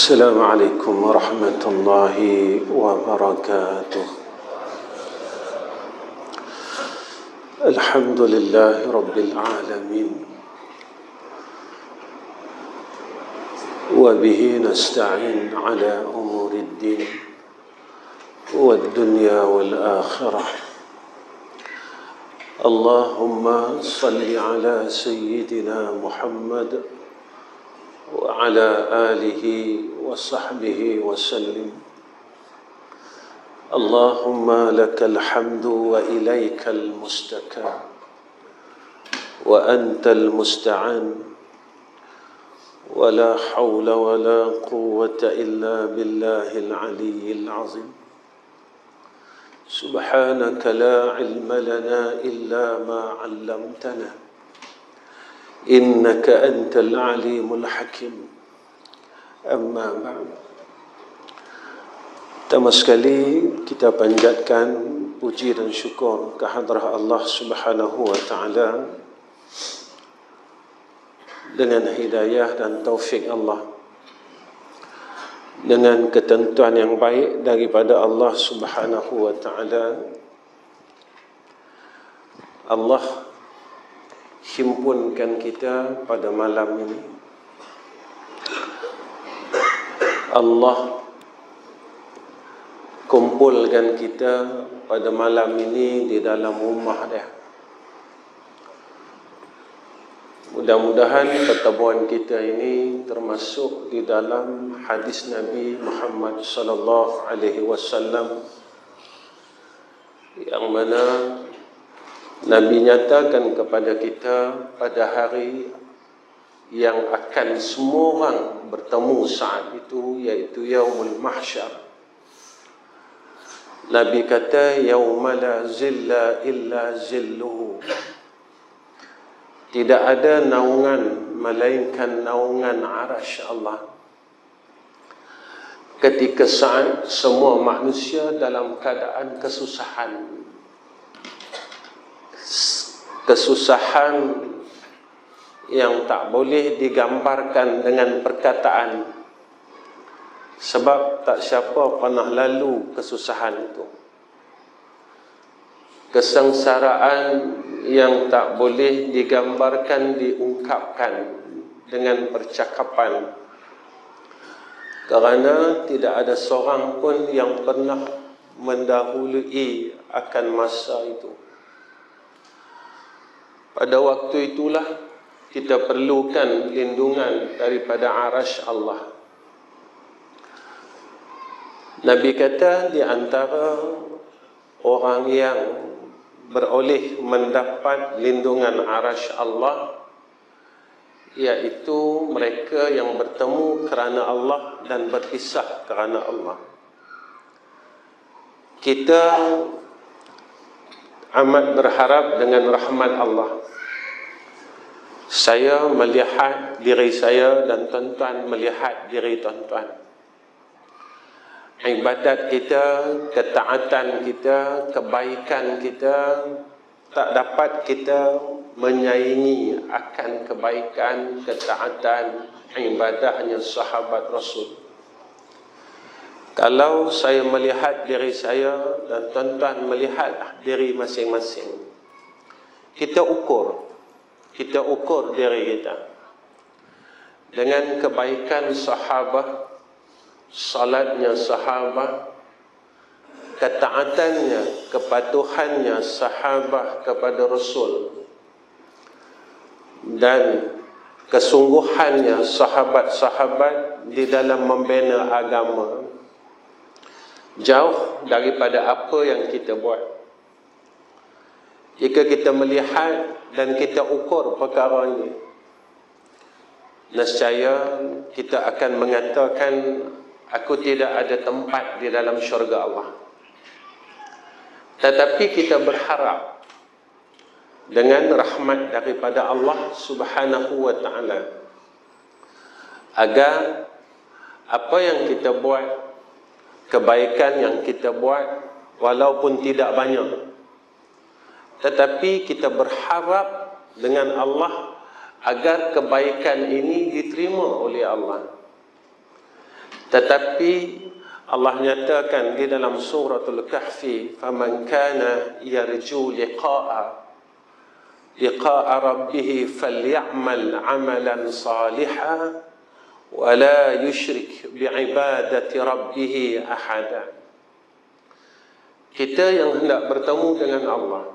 السلام عليكم ورحمة الله وبركاته. الحمد لله رب العالمين، وبه نستعين على أمور الدين والدنيا والآخرة. اللهم صل على سيدنا محمد وعلى آله وصحبه وسلم. اللهم لك الحمد وإليك المستكى وأنت المستعان، ولا حول ولا قوة إلا بالله العلي العظيم. سبحانك لا علم لنا إلا ما علمتنا، إنك أنت العليم الحكيم. Amma ba'd. Pertama sekali kita panjatkan puji dan syukur kehadrat Allah Subhanahu wa taala dengan hidayah dan taufik Allah, dengan ketentuan yang baik daripada Allah Subhanahu wa taala, Allah himpunkan kita pada malam ini. Allah kumpulkan kita pada malam ini di dalam rumah dia. Mudah-mudahan pertemuan kita ini termasuk di dalam hadis Nabi Muhammad sallallahu alaihi wasallam yang mana Nabi nyatakan kepada kita pada hari yang akan semua orang bertemu saat itu, iaitu Yaumul Mahsyar. Nabi kata, Yauma la zilla illa zilluhu. Tidak ada naungan melainkan naungan arasy Allah. Ketika saat semua manusia dalam keadaan kesusahan. Kesusahan yang tak boleh digambarkan dengan perkataan, sebab tak siapa pernah lalu kesusahan itu. Kesengsaraan yang tak boleh digambarkan, diungkapkan dengan percakapan, kerana tidak ada seorang pun yang pernah mendahului akan masa itu. Pada waktu itulah kita perlukan lindungan daripada arasy Allah. Nabi kata di antara orang yang beroleh mendapat lindungan arasy Allah, iaitu mereka yang bertemu kerana Allah dan berpisah kerana Allah. Kita amat berharap dengan rahmat Allah. Saya melihat diri saya dan tuan-tuan melihat diri tuan-tuan. Ibadat kita, ketaatan kita, kebaikan kita tak dapat kita menyaingi akan kebaikan, ketaatan, ibadahnya sahabat Rasul. Kalau saya melihat diri saya dan tuan-tuan melihat diri masing-masing, kita ukur diri kita dengan kebaikan sahabat, salatnya sahabat, ketaatannya, kepatuhannya sahabat kepada Rasul, dan kesungguhannya sahabat-sahabat di dalam membina agama, jauh daripada apa yang kita buat. Jika kita melihat dan kita ukur perkara ini, nescaya kita akan mengatakan, aku tidak ada tempat di dalam syurga Allah. Tetapi kita berharap dengan rahmat daripada Allah Subhanahu wa taala, agar apa yang kita buat, kebaikan yang kita buat, walaupun tidak banyak, tetapi kita berharap dengan Allah agar kebaikan ini diterima oleh Allah. Tetapi Allah nyatakan di dalam suratul Kahfi, faman kana yarju liqa'a rabbih falyamal 'amalan salihan wa la yusyrik bi'ibadati rabbih ahada. Kita yang hendak bertemu dengan Allah,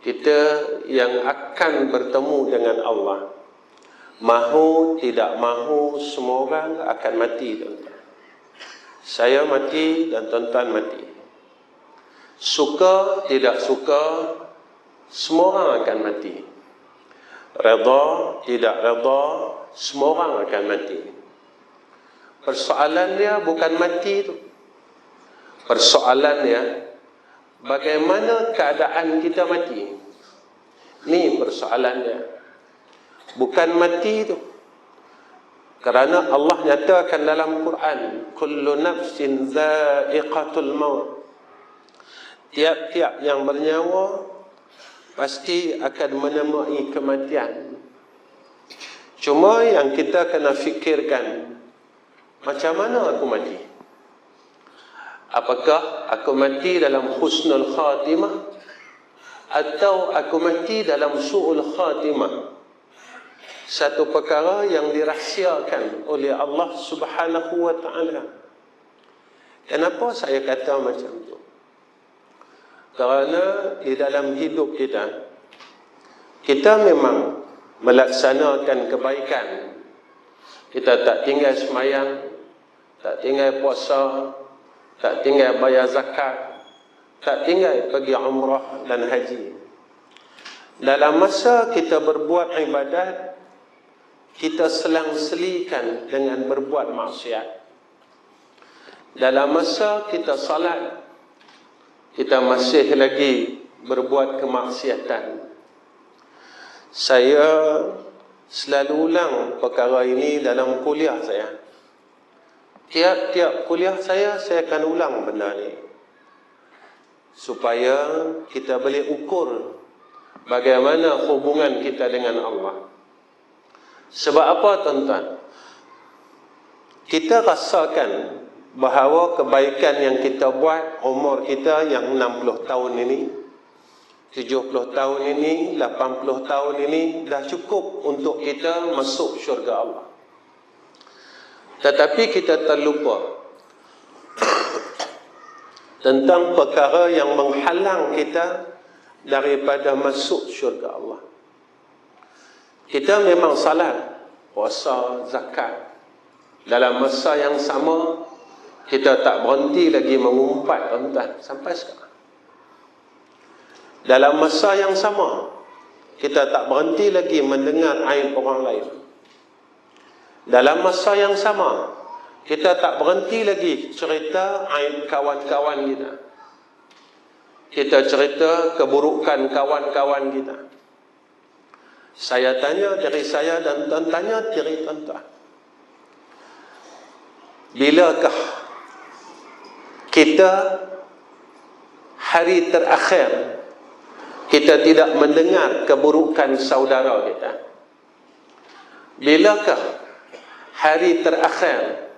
kita yang akan bertemu dengan Allah, mahu tidak mahu semua orang akan mati, tuan-tuan. Saya mati dan tuan-tuan mati. Suka tidak suka, semua orang akan mati. Redha tidak redha, semua orang akan mati. Persoalan dia bukan mati tu. Persoalan dia bagaimana keadaan kita mati. Ni persoalannya. Bukan mati tu. Kerana Allah nyatakan dalam Quran, kullu nafsin za'iqatul maut. Tiap-tiap yang bernyawa pasti akan menemui kematian. Cuma yang kita kena fikirkan, macam mana aku mati? Apakah aku mati dalam husnul khatimah atau aku mati dalam su'ul khatimah? Satu perkara yang dirahsiakan oleh Allah Subhanahu wa ta'ala. Kenapa saya kata macam tu? Kerana di dalam hidup kita, kita memang melaksanakan kebaikan. Kita tak tinggal semayang, tak tinggal puasa, tak tinggal bayar zakat, tak tinggal pergi umrah dan haji. Dalam masa kita berbuat ibadat, kita selang-selikan dengan berbuat maksiat. Dalam masa kita salat, kita masih lagi berbuat kemaksiatan. Saya selalu ulang perkara ini dalam kuliah saya. Tiap-tiap kuliah saya akan ulang benda ni, supaya kita boleh ukur bagaimana hubungan kita dengan Allah. Sebab apa, tuan-tuan? Kita rasakan bahawa kebaikan yang kita buat umur kita yang 60 tahun ini, 70 tahun ini, 80 tahun ini dah cukup untuk kita masuk syurga Allah. Tetapi kita terlupa tentang perkara yang menghalang kita daripada masuk syurga Allah. Kita memang salat, puasa, zakat. Dalam masa yang sama, kita tak berhenti lagi mengumpat, tuan-tuan, sampai sekarang. Dalam masa yang sama, kita tak berhenti lagi mendengar aib orang lain. Dalam masa yang sama, kita tak berhenti lagi cerita aib kawan-kawan kita. Kita cerita keburukan kawan-kawan kita. Saya tanya diri saya dan tuan tanya diri tuan-tuan, bilakah kita hari terakhir kita tidak mendengar keburukan saudara kita? Bilakah hari terakhir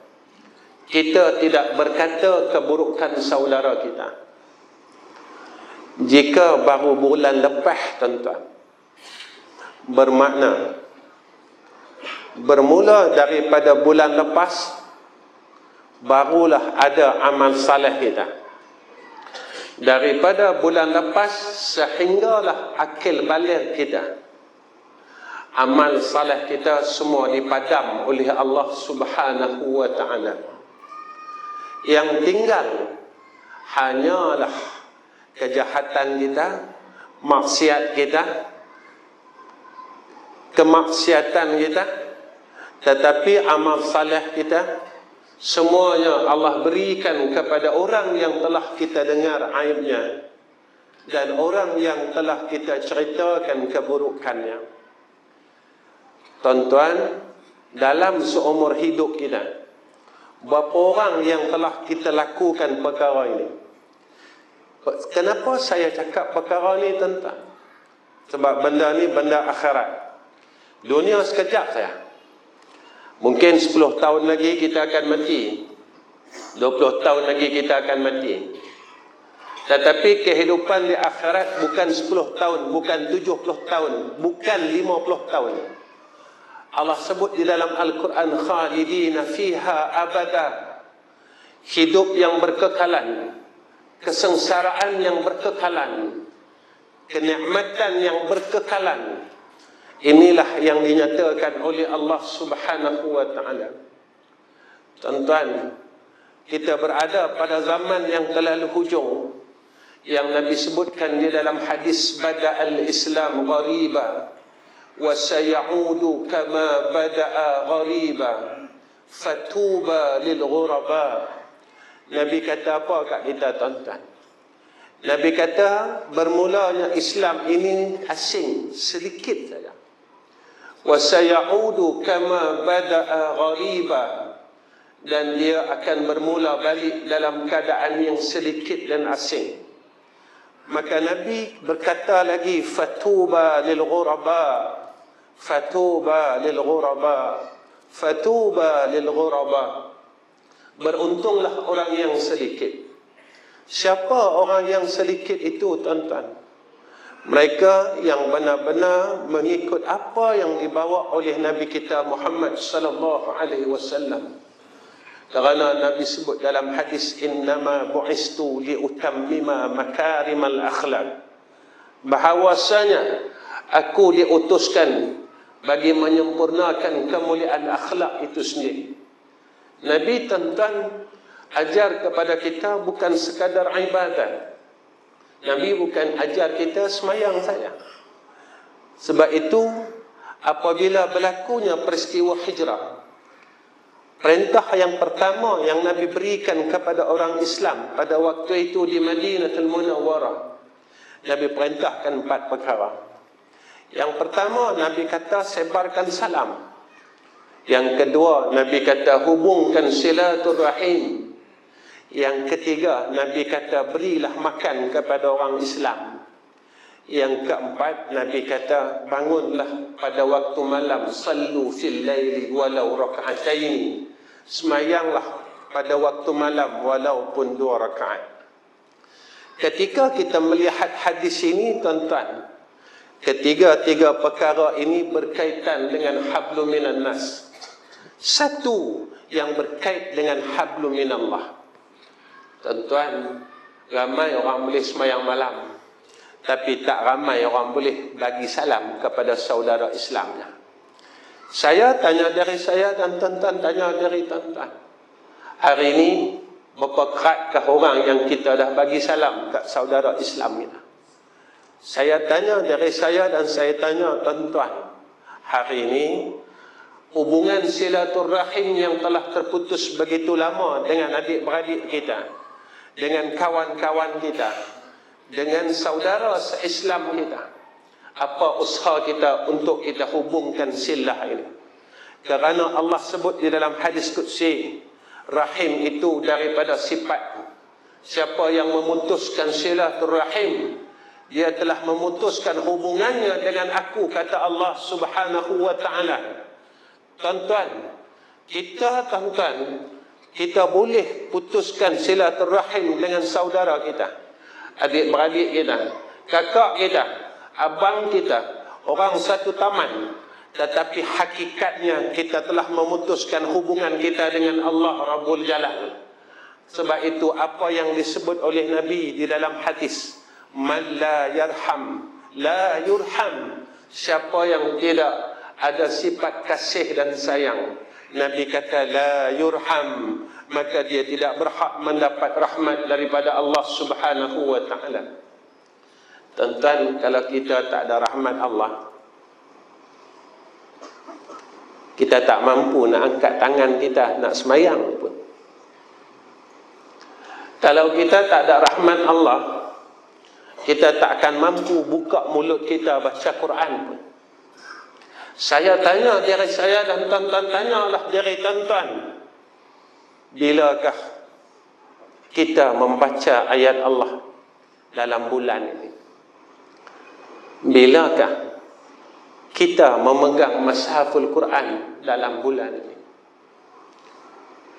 kita tidak berkata keburukan saudara kita? Jika baru bulan lepas, tuan-tuan, bermakna bermula daripada bulan lepas barulah ada amal saleh kita. Daripada bulan lepas sehinggalah akil balik kita, amal saleh kita semua dipadam oleh Allah Subhanahu wa ta'ala. Yang tinggal hanyalah kejahatan kita, maksiat kita, kemaksiatan kita. Tetapi amal saleh kita semuanya Allah berikan kepada orang yang telah kita dengar aibnya dan orang yang telah kita ceritakan keburukannya. Tuan-tuan, dalam seumur hidup kita, berapa orang yang telah kita lakukan perkara ini? Kenapa saya cakap perkara ini, tuan-tuan? Sebab benda ni benda akhirat. Dunia sekejap saya. Mungkin 10 tahun lagi kita akan mati, 20 tahun lagi kita akan mati. Tetapi kehidupan di akhirat bukan 10 tahun, bukan 70 tahun, bukan 50 tahun. Allah sebut di dalam Al-Quran, khalidina fiha abada. Hidup yang berkekalan, kesengsaraan yang berkekalan, kenikmatan yang berkekalan. Inilah yang dinyatakan oleh Allah Subhanahu wa ta'ala. Tuan-tuan, kita berada pada zaman yang terlalu hujung, yang Nabi sebutkan di dalam hadis, bada'al Islam ghariba wa sayaudu kama bada'a ghariba fatuba lil ghuraba. Nabi kata apa kat kita, tuan-tuan? Nabi kata bermulanya Islam ini asing sedikit saja. Wa sayaudu kama bada'a ghariba, dan dia akan bermula balik dalam keadaan yang sedikit dan asing. Maka Nabi berkata lagi, fatuba lil ghuraba, fatuba lil ghuraba, fatuba lil ghuraba. Beruntunglah orang yang sedikit. Siapa orang yang sedikit itu, tuan-tuan? Mereka yang benar-benar mengikut apa yang dibawa oleh Nabi kita Muhammad sallallahu alaihi wasallam. Kerana Nabi sebut dalam hadis, innama bu'istu liutammima makarimal akhlaq, bahawasanya aku diutuskan bagi menyempurnakan kemuliaan akhlak itu sendiri. Nabi tuan-tuan ajar kepada kita bukan sekadar ibadat. Nabi bukan ajar kita semayang saja. Sebab itu apabila berlakunya peristiwa hijrah, perintah yang pertama yang Nabi berikan kepada orang Islam pada waktu itu di Madinatul Munawwarah, Nabi perintahkan 4 perkara. Yang pertama, Nabi kata sebarkan salam. Yang kedua, Nabi kata hubungkan silaturahim. Yang ketiga, Nabi kata berilah makan kepada orang Islam. Yang keempat, Nabi kata bangunlah pada waktu malam, sallu fil laili walau raka'ataini, semayanglah pada waktu malam walaupun 2 rakaat. Ketika kita melihat hadis ini, tuan-tuan, ketiga-tiga perkara ini berkaitan dengan hablum minan nas. Satu yang berkait dengan hablum minallah. Tuan-tuan, ramai orang boleh semayang malam, tapi tak ramai orang boleh bagi salam kepada saudara Islamnya. Saya tanya dari saya dan tuan-tuan tanya dari tuan-tuan. Hari ini berapa keratkah orang yang kita dah bagi salam kat saudara Islam kita? Saya tanya dari saya dan saya tanya tuan-tuan. Hari ini hubungan silaturahim yang telah terputus begitu lama dengan adik-beradik kita, dengan kawan-kawan kita, dengan saudara se-Islam kita, apa usaha kita untuk kita hubungkan silah ini? Kerana Allah sebut di dalam hadis qudsi, rahim itu daripada sifat. Siapa yang memutuskan silaturahim, dia telah memutuskan hubungannya dengan aku, kata Allah Subhanahu wa ta'ala. Tuan-tuan, kita boleh putuskan silaturahim dengan saudara kita, adik-beradik kita, kakak kita, abang kita, orang satu taman. Tetapi hakikatnya kita telah memutuskan hubungan kita dengan Allah Rabbul Jalal. Sebab itu apa yang disebut oleh Nabi di dalam hadis, man la yarham la yurham. Siapa yang tidak ada sifat kasih dan sayang, Nabi kata la yurham, maka dia tidak berhak mendapat rahmat daripada Allah Subhanahu wa ta'ala. Tuan-tuan, kalau kita tak ada rahmat Allah, kita tak mampu nak angkat tangan kita nak semayang pun. Kalau kita tak ada rahmat Allah, kita tak akan mampu buka mulut kita baca Quran pun. Saya tanya dari saya dan tuan-tuan tanyalah dari tuan-tuan, bilakah kita membaca ayat Allah dalam bulan ini? Bilakah kita memegang Mashaful Quran dalam bulan ini?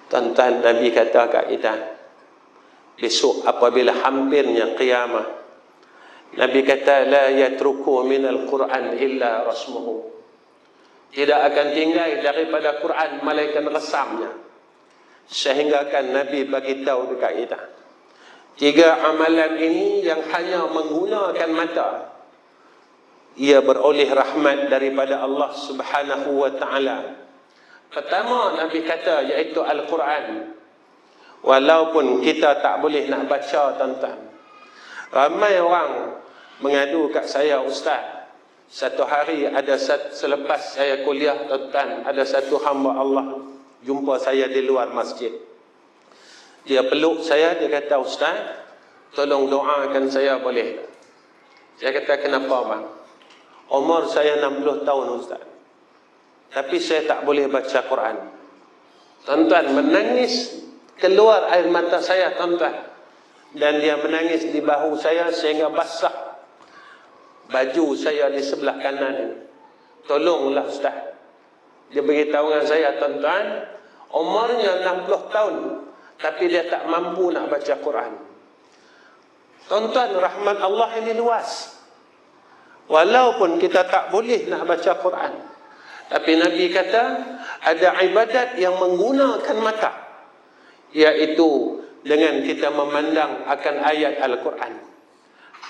Tuan-tuan, Nabi kata kat kita, besok apabila hampirnya qiyamah, Nabi kata, la yatruku minal Quran illa rasmuhu. Tidak akan tinggal daripada Quran malaikat resamnya. Sehingga kan Nabi bagi tahu dekat kita, 3 amalan ini yang hanya menggunakan mata, ia beroleh rahmat daripada Allah Subhanahu wa ta'ala. Pertama, Nabi kata, iaitu Al-Quran. Walaupun kita tak boleh nak baca, tuan-tuan. Ramai orang mengadu kat saya, Ustaz, satu hari ada selepas saya kuliah, tuan-tuan, ada satu hamba Allah jumpa saya di luar masjid. Dia peluk saya, dia kata, Ustaz, tolong doakan saya boleh tak? Saya kata, kenapa bang? Umur saya 60 tahun, Ustaz, tapi saya tak boleh baca Quran. Tuan-tuan, menangis, keluar air mata saya, tuan-tuan. Dan dia menangis di bahu saya sehingga basah baju saya di sebelah kanan ini. Tolonglah Ustaz. Dia beritahu dengan saya, tuan-tuan, umurnya 60 tahun, tapi dia tak mampu nak baca Quran. Tuan-tuan, rahmat Allah ini luas. Walaupun kita tak boleh nak baca Quran, tapi Nabi kata, ada ibadat yang menggunakan mata, iaitu dengan kita memandang akan ayat Al-Quran.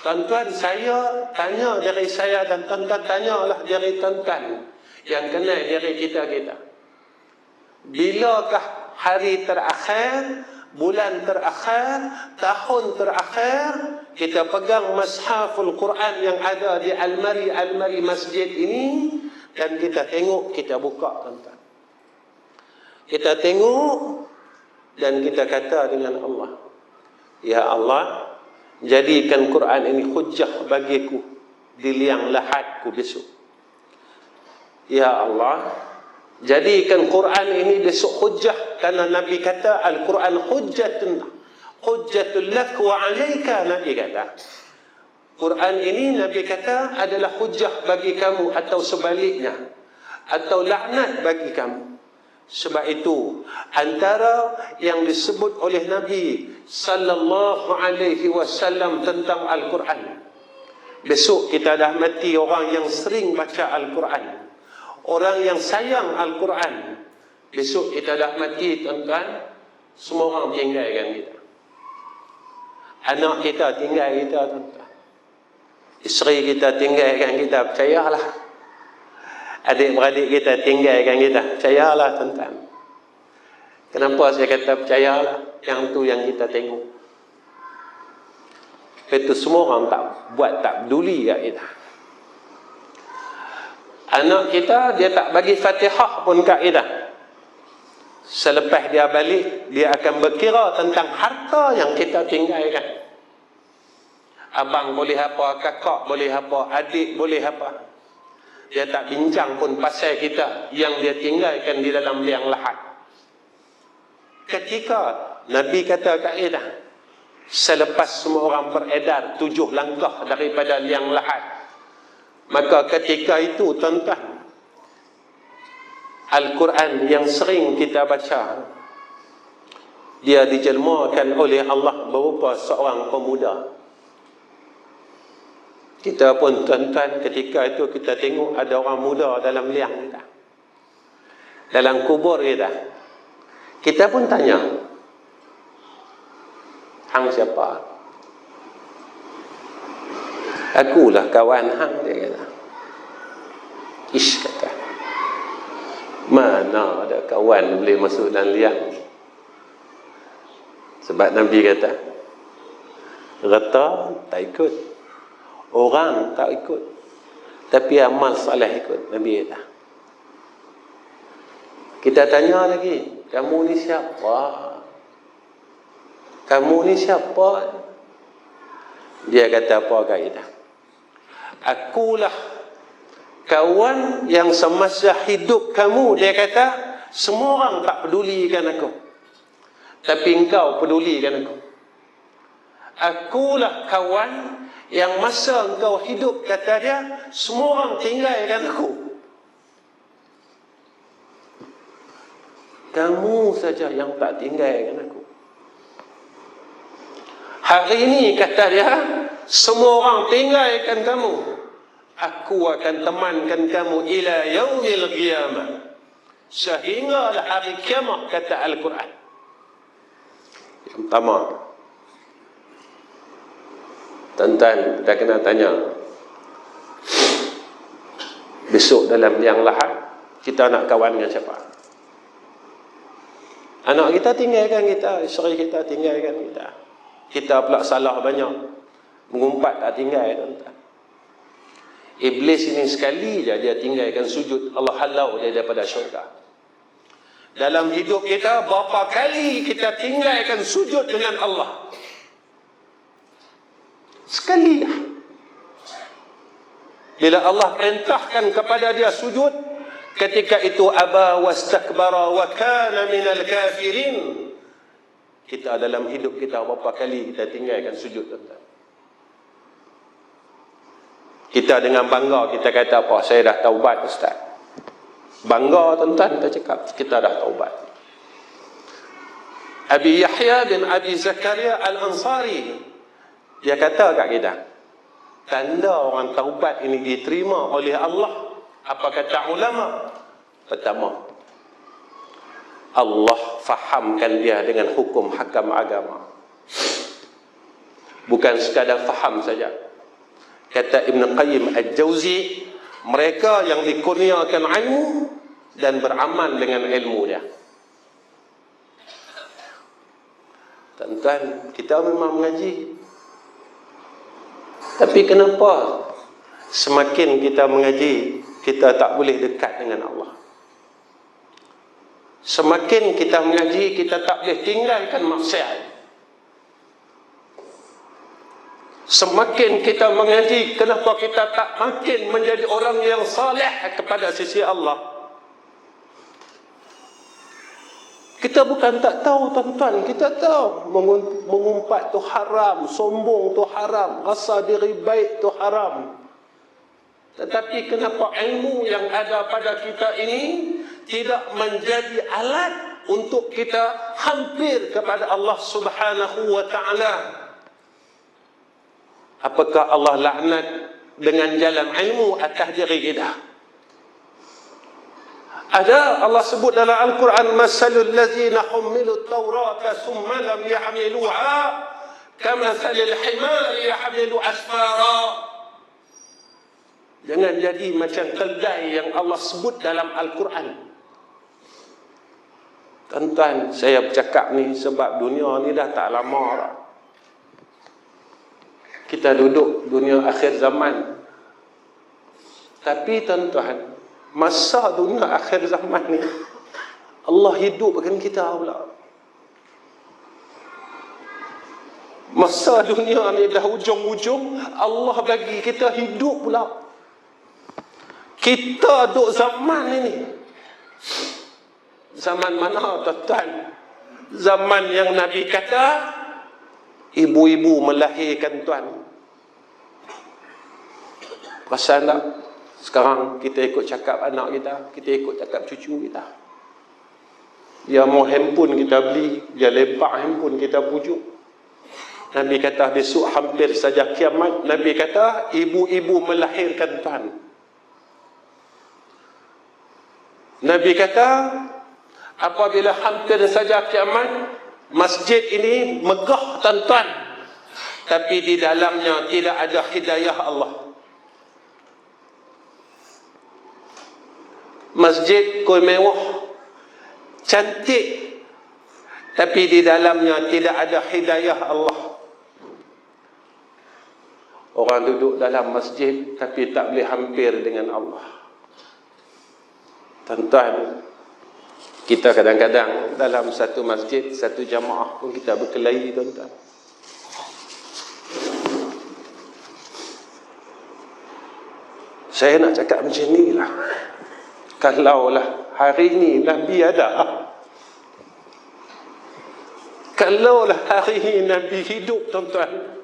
Tuan-tuan, saya tanya dari saya dan tuan-tuan tanyalah dari tuan-tuan yang kenal dari kita-kita. Bilakah hari terakhir, bulan terakhir, tahun terakhir kita pegang Mashaful Quran yang ada di almari-almari masjid ini dan kita tengok, kita buka, tuan-tuan. Kita tengok dan kita kata dengan Allah, ya Allah, jadikan Quran ini hujjah bagiku di liang lahatku besok. Ya Allah, jadikan Quran ini besok hujjah, karena Nabi kata Al-Quran hujjatun lak wa alaika. Nabi kata Quran ini, Nabi kata, adalah hujjah bagi kamu, atau sebaliknya, atau laknat bagi kamu. Sebab itu antara yang disebut oleh Nabi sallallahu alaihi wasallam tentang Al-Quran, besok kita dah mati orang yang sering baca Al-Quran, orang yang sayang Al-Quran. Besok kita dah mati, tuan-tuan, semua orang tinggalkan kita. Anak kita tinggal kita, tuan-tuan. Isteri kita tinggalkan kita, percayalah. Adik-beradik kita tinggalkan kita, percayalah, tuan-tuan. Kenapa saya kata percayalah? Yang tu yang kita tengok. Itu semua orang tak peduli kat kita. Anak kita, dia tak bagi Fatihah pun kat kita. Selepas dia balik, dia akan berkira tentang harta yang kita tinggalkan. Abang boleh apa, kakak boleh apa, adik boleh apa. Dia tak bincang pun pasal kita yang dia tinggalkan di dalam liang lahat. Ketika Nabi kata kat kita, selepas semua orang beredar 7 langkah daripada liang lahat, maka ketika itu, tuan-tuan, Al-Quran yang sering kita baca, dia dijelmakan oleh Allah berupa seorang pemuda. Kita pun, tuan-tuan, ketika itu kita tengok ada orang muda dalam liang kita, dalam kubur kita. Kita pun tanya, hang siapa? Akulah kawan hang, dia kata. Ish, kata, mana ada kawan boleh masuk dalam liang? Sebab Nabi kata, reta tak ikut, orang tak ikut, tapi amal soleh ikut. Nabi kata. Kita tanya lagi, kamu ni siapa? Kamu ni siapa? Dia kata apa kat kita? Akulah kawan yang semasa hidup kamu, dia kata, semua orang tak pedulikan aku, tapi engkau pedulikan aku. Akulah kawan yang masa engkau hidup, kata dia, semua orang tinggalkan aku. Kamu saja yang tak tinggalkan aku. Hari ini kata dia, semua orang tinggalkan kamu. Aku akan temankan kamu ila yaumil qiyamah. Sehinggalah hari kiamat, kata Al-Quran. Yang pertama, tuan-tuan, kita kena tanya, besok dalam liang lahat, kita nak kawan dengan siapa? Anak kita tinggalkan kita, isteri kita tinggalkan kita. Kita pula salah banyak, mengumpat tak tinggal, tuan-tuan. Iblis ini sekali je dia tinggalkan sujud, Allah halau dia daripada syurga. Dalam hidup kita, berapa kali kita tinggalkan sujud dengan Allah? Sekali lah. Bila Allah perintahkan kepada dia sujud, ketika itu aba wastakbara wa kana minal kafirin. Kita dalam hidup kita berapa kali kita tinggalkan sujud, tuan-tuan? Kita dengan bangga kita kata apa? Saya dah taubat, Ustaz. Bangga, tuan-tuan, kita cakap kita dah taubat. Abi Yahya bin Abi Zakaria Al-Ansari, dia kata kat kita, tanda orang taubat ini diterima oleh Allah. Apa kata ulama? Pertama, Allah fahamkan dia dengan hukum hakam agama. Bukan sekadar faham saja. Kata Ibn Qayyim Al-Jauzi, mereka yang dikurniakan ilmu dan beramal dengan ilmu dia. Tuan-tuan, kita memang mengaji. Tapi kenapa semakin kita mengaji, kita tak boleh dekat dengan Allah? Semakin kita mengaji, kita tak boleh tinggalkan maksiat. Semakin kita mengaji, kenapa kita tak makin menjadi orang yang saleh kepada sisi Allah? Kita bukan tak tahu, tuan-tuan, kita tahu mengumpat tu haram, sombong tu haram, rasa diri baik tu haram. Tetapi kenapa ilmu yang ada pada kita ini tidak menjadi alat untuk kita hampir kepada Allah Subhanahu wa ta'ala? Apakah Allah laknat dengan jalan ilmu atas diri kita? Ada, Allah sebut dalam Al-Quran, masalul ladzina hummilut taurata thumma lam yahmiluha kamathalil himari yahmilu asfara. Jangan jadi macam keldai yang Allah sebut dalam Al-Quran. Tuan-tuan, saya bercakap ni sebab dunia ni dah tak lama dah. Kita duduk dunia akhir zaman. Tapi tuan-tuan, masa dunia akhir zaman ni, Allah hidupkan kita pula. Masa dunia ni dah hujung-hujung, Allah bagi kita hidup pula. Kita duduk zaman ini. Zaman mana, tuan-tuan? Zaman yang Nabi kata, ibu-ibu melahirkan, tuan. Perasan tak? Sekarang kita ikut cakap anak kita, kita ikut cakap cucu kita. Dia mau handphone kita beli, dia lepak handphone kita pujuk. Nabi kata besok hampir saja kiamat. Nabi kata ibu-ibu melahirkan, tuan. Nabi kata apabila hampir saja kiamat, masjid ini megah, tuan-tuan, tapi di dalamnya tidak ada hidayah Allah. Masjid koi mewah, cantik, tapi di dalamnya tidak ada hidayah Allah. Orang duduk dalam masjid tapi tak boleh hampir dengan Allah. Tuan-tuan, kita kadang-kadang dalam satu masjid, satu jamaah pun kita berkelahi, tuan-tuan. Saya nak cakap macam ni lah. Kalaulah hari ni Nabi ada, kalaulah hari ni Nabi hidup, tuan-tuan,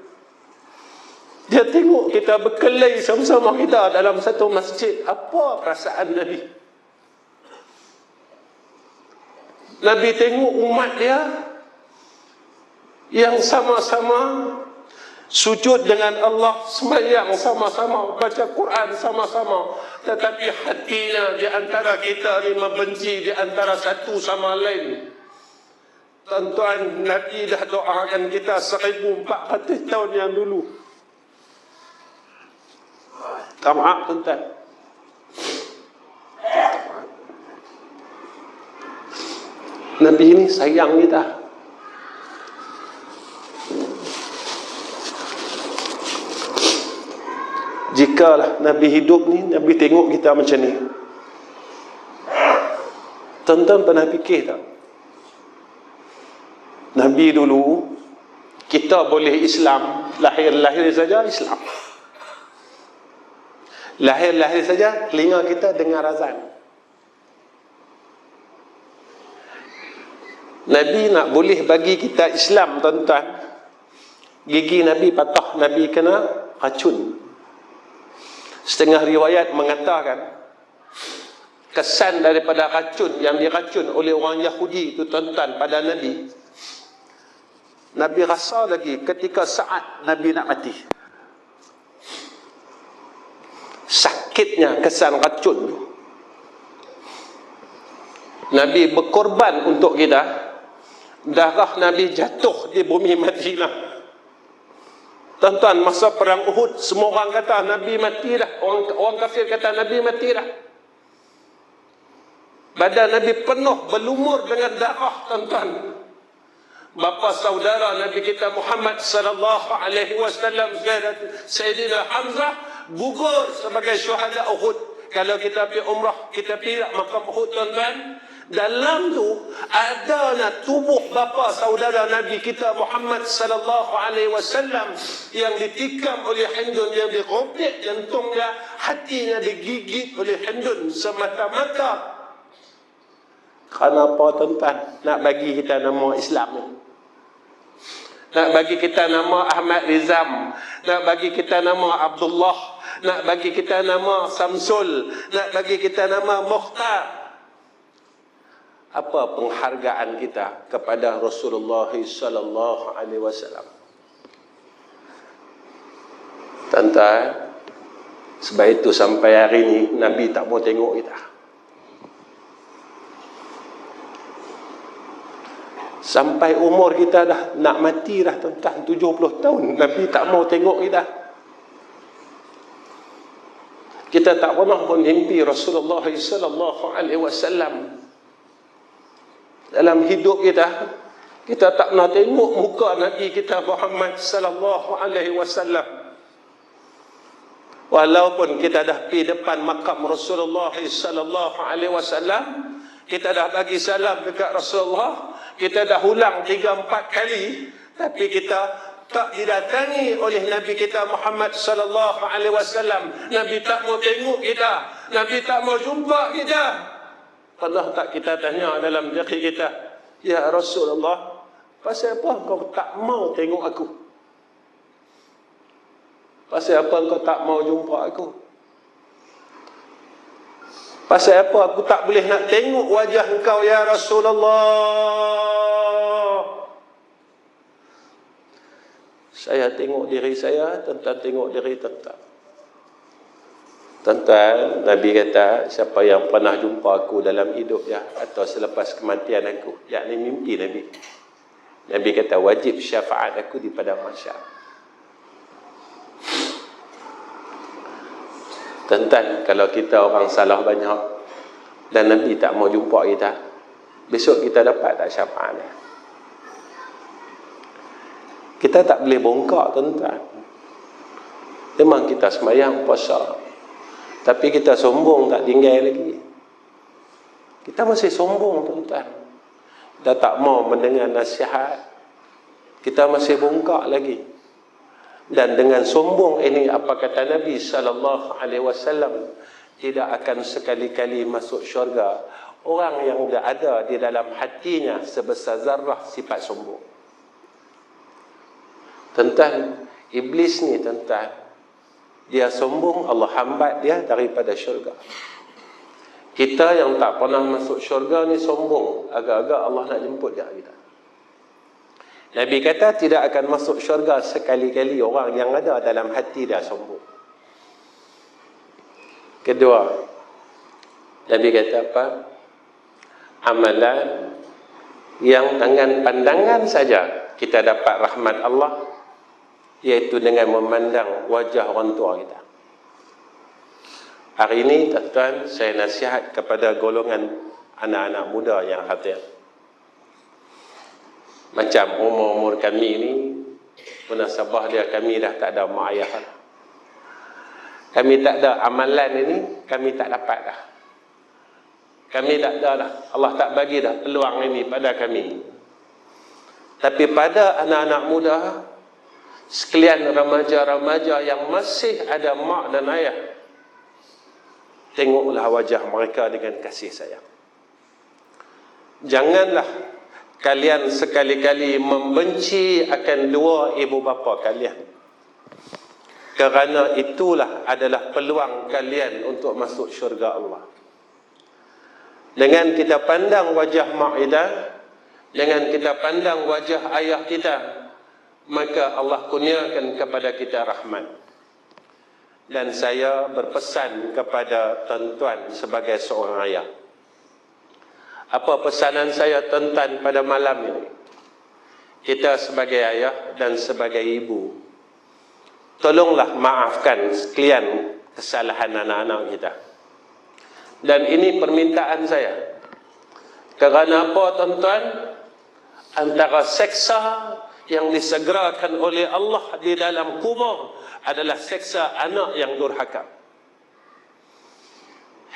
dia tengok kita berkelahi sama-sama kita dalam satu masjid, apa perasaan Nabi? Nabi tengok umat dia yang sama-sama sujud dengan Allah, sembahyang sama-sama, baca Quran sama-sama, tetapi hatinya di antara kita ni membenci di antara satu sama lain. Tuan-tuan, Nabi dah doakan kita 1400 tahun yang dulu. Maaf tuan-tuan. Nabi ini sayang kita. Jikalah Nabi hidup ni, Nabi tengok kita macam ni. Tuan-tuan pernah fikir tak? Nabi dulu, kita boleh Islam, lahir-lahir saja Islam. Lahir-lahir saja telinga kita dengar azan. Nabi nak boleh bagi kita Islam, tuan-tuan, gigi Nabi patah, Nabi kena racun. Setengah riwayat mengatakan kesan daripada racun yang diracun oleh orang Yahudi itu, tuan-tuan, pada Nabi, Nabi rasa lagi ketika saat Nabi nak mati. Sakitnya kesan racun tu. Nabi berkorban untuk kita. Darah Nabi jatuh di bumi Madinah. Tuan-tuan, masa perang Uhud, semua orang kata Nabi mati dah. Orang kafir kata Nabi mati dah. Badan Nabi penuh berlumur dengan darah, tuan-tuan. Bapa saudara Nabi kita Muhammad sallallahu alaihi wasallam, Sayyidina Hamzah, gugur sebagai syuhada Uhud. Kalau kita pergi umrah, kita pergi makam Uhud, tuan-tuan, dalam tu ada tubuh bapa saudara Nabi kita Muhammad sallallahu alaihi wasallam yang ditikam oleh Hindun, yang dirobek jantungnya, hatinya digigit oleh Hindun semata-mata. Kenapa, tuan-tuan? Nak bagi kita nama Islam ni. Nak bagi kita nama Ahmad Rizam, nak bagi kita nama Abdullah, nak bagi kita nama Samsul, nak bagi kita nama Mukhtar. Apa penghargaan kita kepada Rasulullah sallallahu alaihi wasallam? Tuan-tuan, sebab itu sampai hari ini Nabi tak mau tengok kita. Sampai umur kita dah nak mati dah, tuan-tuan, 70 tahun, Nabi tak mau tengok kita. Kita tak pernah pun mimpi Rasulullah sallallahu alaihi wasallam. Dalam hidup kita, kita tak pernah tengok muka Nabi kita Muhammad sallallahu alaihi wasallam. Walaupun kita dah pergi depan makam Rasulullah sallallahu alaihi wasallam, kita dah bagi salam dekat Rasulullah, kita dah ulang 3-4 kali, tapi kita tak didatangi oleh Nabi kita Muhammad sallallahu alaihi wasallam. Nabi tak mau tengok kita, Nabi tak mau jumpa kita. Pernah tak kita tanya dalam diri kita, ya Rasulullah, pasal apa kau tak mau tengok aku? Pasal apa kau tak mau jumpa aku? Pasal apa aku tak boleh nak tengok wajah engkau, ya Rasulullah? Saya tengok diri saya, tuan-tuan tengok diri tuan-tuan. Tuan-tuan, Nabi kata, siapa yang pernah jumpa aku dalam hidup dia atau selepas kematian aku, yakni mimpi Nabi. Nabi kata, wajib syafaat aku di padang mahsyar. Tuan-tuan, kalau kita orang salah banyak dan Nabi tak mau jumpa kita, besok kita dapat tak syafaat dia? Kita tak boleh bongkar, tuan-tuan. Memang kita sembahyang, puasa, tapi kita sombong, tak tinggal lagi. Kita masih sombong, tuan-tuan. Kita tak mau mendengar nasihat, kita masih bongkar lagi. Dan dengan sombong ini, apa kata Nabi sallallahu alaihi wasallam, tidak akan sekali-kali masuk syurga orang yang ada di dalam hatinya sebesar zarrah sifat sombong. Tuan-tuan, iblis ni, tuan-tuan, dia sombong, Allah hambat dia daripada syurga. Kita yang tak pernah masuk syurga ni sombong. Agak-agak Allah nak jemput dia kita. Nabi kata tidak akan masuk syurga sekali-kali orang yang ada dalam hati dia sombong. Kedua, Nabi kata apa? Amalan yang dengan pandangan saja kita dapat rahmat Allah, iaitu dengan memandang wajah orang tua kita. Hari ini tuan-tuan, saya nasihat kepada golongan anak-anak muda yang hadir. Macam umur-umur kami ni, munasabah dia kami dah tak ada mak ayah. Kami tak ada amalan ini, kami tak dapat dah. Kami tak ada dah. Allah tak bagi dah peluang ini pada kami. Tapi pada anak-anak muda, sekalian remaja-remaja yang masih ada mak dan ayah, tengoklah wajah mereka dengan kasih sayang. Janganlah kalian sekali-kali membenci akan dua ibu bapa kalian, kerana itulah adalah peluang kalian untuk masuk syurga Allah. Dengan kita pandang wajah mak kita, dengan kita pandang wajah ayah kita, maka Allah kurniakan kepada kita rahmat. Dan saya berpesan kepada tuan-tuan sebagai seorang ayah. Apa pesanan saya tuan-tuan pada malam ini? Kita sebagai ayah dan sebagai ibu, tolonglah maafkan sekalian kesalahan anak-anak kita. Dan ini permintaan saya. Kerana apa tuan-tuan? Antara seksa yang disegerakan oleh Allah di dalam kubur adalah seksa anak yang durhaka.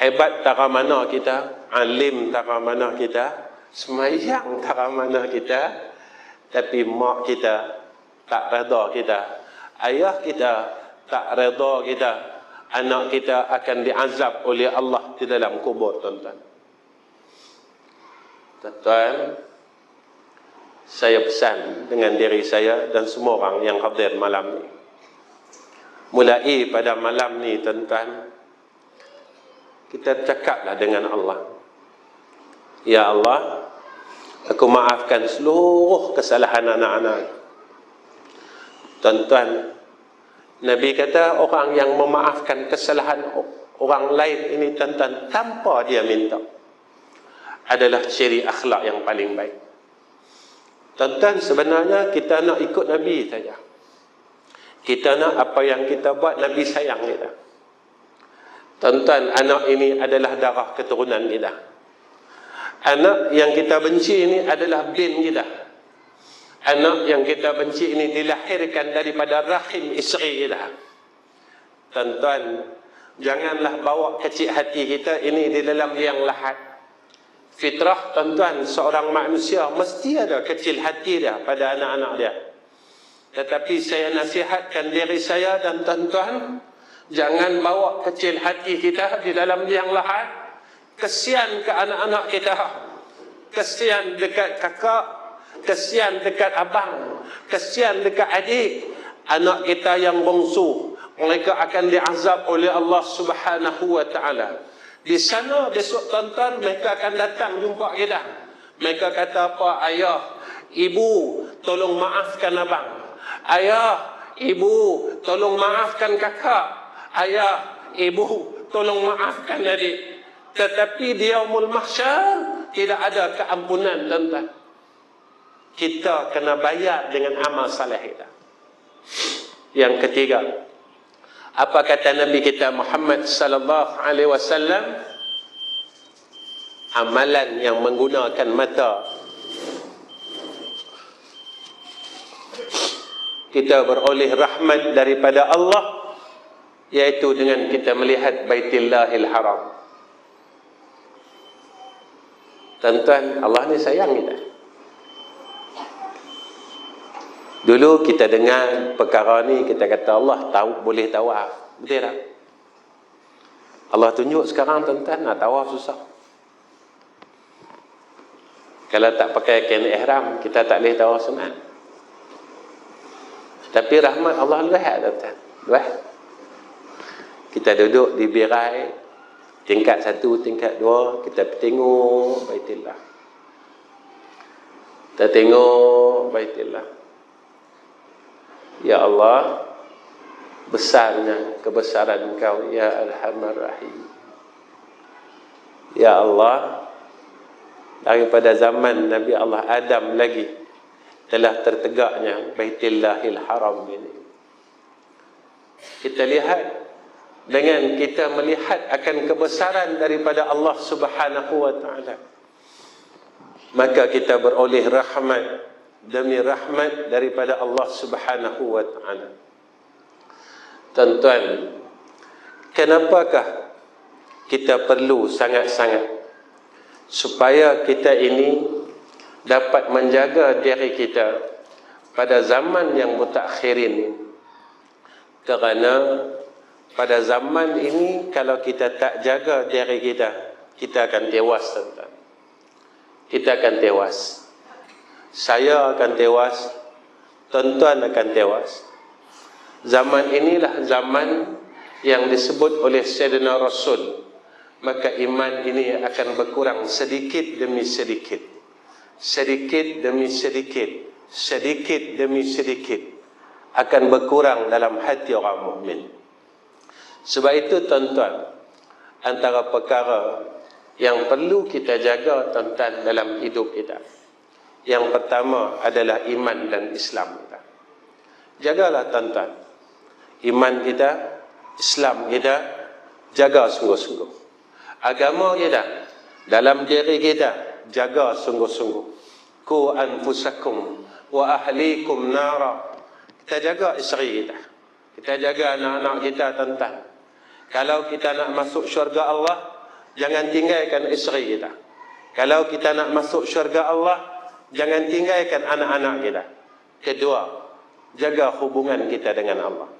Hebat tara mana kita, alim tara mana kita, semayang tara mana kita, tapi mak kita tak redha kita, ayah kita tak redha kita, anak kita akan diazab oleh Allah di dalam kubur, tuan-tuan. Tuan-tuan, saya pesan dengan diri saya dan semua orang yang hadir malam ni. Mulai pada malam ni, tuan-tuan, kita cakaplah dengan Allah. Ya Allah, aku maafkan seluruh kesalahan anak-anak. Tuan-tuan, Nabi kata orang yang memaafkan kesalahan orang lain ini, tuan-tuan, tanpa dia minta, adalah ciri akhlak yang paling baik. Tuan-tuan, sebenarnya kita nak ikut Nabi saja. Kita nak apa yang kita buat, Nabi sayang kita. Tuan-tuan, anak ini adalah darah keturunan kita. Anak yang kita benci ini adalah bin kita. Anak yang kita benci ini dilahirkan daripada rahim isteri kita. Tuan-tuan, janganlah bawa kecil hati kita ini di dalam liang lahat. Fitrah, tuan-tuan, seorang manusia mesti ada kecil hati dia pada anak-anak dia. Tetapi saya nasihatkan diri saya dan tuan-tuan, jangan bawa kecil hati kita di dalam liang lahat. Kesian ke anak-anak kita, kesian dekat kakak, kesian dekat abang, kesian dekat adik. Anak kita yang bongsu, mereka akan diazab oleh Allah Subhanahu wa ta'ala. Di sana besok tuan-tuan, mereka akan datang jumpa kita. Mereka kata apa? Ayah, ibu, tolong maafkan abang. Ayah, ibu, tolong maafkan kakak. Ayah, ibu, tolong maafkan adik. Tetapi di yaumul mahsyar tidak ada keampunan, tuan-tuan. Kita kena bayar dengan amal saleh kita. Yang ketiga, apa kata Nabi kita Muhammad sallallahu alaihi wasallam? Amalan yang menggunakan mata. Kita beroleh rahmat daripada Allah, iaitu dengan kita melihat Baitullahil Haram. Tuan-tuan, Allah ni sayang kita. Dulu kita dengar perkara ni, kita kata Allah tahu, boleh tawaf. Betul tak? Allah tunjuk sekarang, tuan-tuan, nak tawaf susah. Kalau tak pakai kain ihram, kita tak boleh tawaf sunat. Tapi rahmat Allah luas, tuan-tuan. Luas. Kita duduk di birai, Tingkat 1, tingkat 2, kita tengok Baitullah. Kita tengok Baitullah. Ya Allah, besarnya kebesaran Engkau, ya Arhamar Rahim. Ya Allah, daripada zaman Nabi Allah Adam lagi telah tertegaknya Baitullahil Haram ini. Kita lihat, dengan kita melihat akan kebesaran daripada Allah Subhanahu wa taala, maka kita beroleh rahmat demi rahmat daripada Allah Subhanahu wa taala. Tuan-tuan, kenapakah kita perlu sangat-sangat supaya kita ini dapat menjaga diri kita pada zaman yang mutakhirin ini? Kerana pada zaman ini, kalau kita tak jaga diri kita, kita akan tewas, tuan-tuan. Kita akan tewas. Saya akan tewas. Tuan-tuan akan tewas. Zaman inilah zaman yang disebut oleh Sayyidina Rasul, maka iman ini akan berkurang sedikit demi sedikit. Sedikit demi sedikit. Sedikit demi sedikit akan berkurang dalam hati orang mukmin. Sebab itu, tuan-tuan, antara perkara yang perlu kita jaga, tuan-tuan, dalam hidup kita, yang pertama adalah iman dan Islam kita. Jagalah, tuan-tuan, iman kita, Islam kita, jaga sungguh-sungguh. Agama kita, dalam diri kita, jaga sungguh-sungguh. Ku anfusakum wa ahlikum nara. Kita jaga isteri kita, kita jaga anak-anak kita, tuan-tuan. Kalau kita nak masuk syurga Allah, jangan tinggalkan isteri kita. Kalau kita nak masuk syurga Allah, jangan tinggalkan anak-anak kita. Kedua, jaga hubungan kita dengan Allah.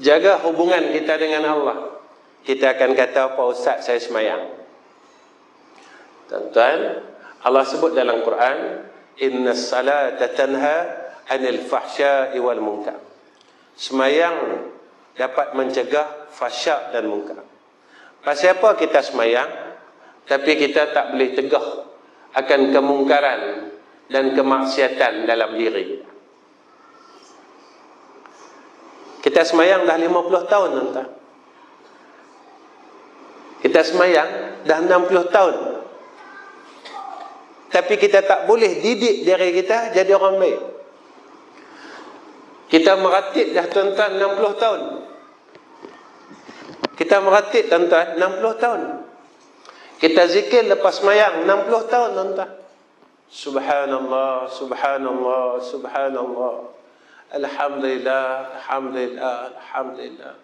Jaga hubungan kita dengan Allah. Kita akan kata, apa Ustaz, saya semayang. Tuan-tuan, Allah sebut dalam Quran, inna salata tanha anil fahsya'i wal munkar. Semayang dapat mencegah fahsyak dan munkar. Pasal apa kita semayang, tapi kita tak boleh tegah akan kemungkaran dan kemaksiatan dalam diri kita? Kita semayang dah 50 tahun, tuan-tuan. Kita semayang dah 60 tahun. Tapi kita tak boleh didik diri kita jadi orang baik. Kita meratib dah, tuan-tuan, 60 tahun. Kita meratib, tuan-tuan, 60 tahun. Kita zikir lepas semayang 60 tahun, tuan-tuan. Subhanallah, subhanallah, subhanallah. Alhamdulillah, alhamdulillah, alhamdulillah.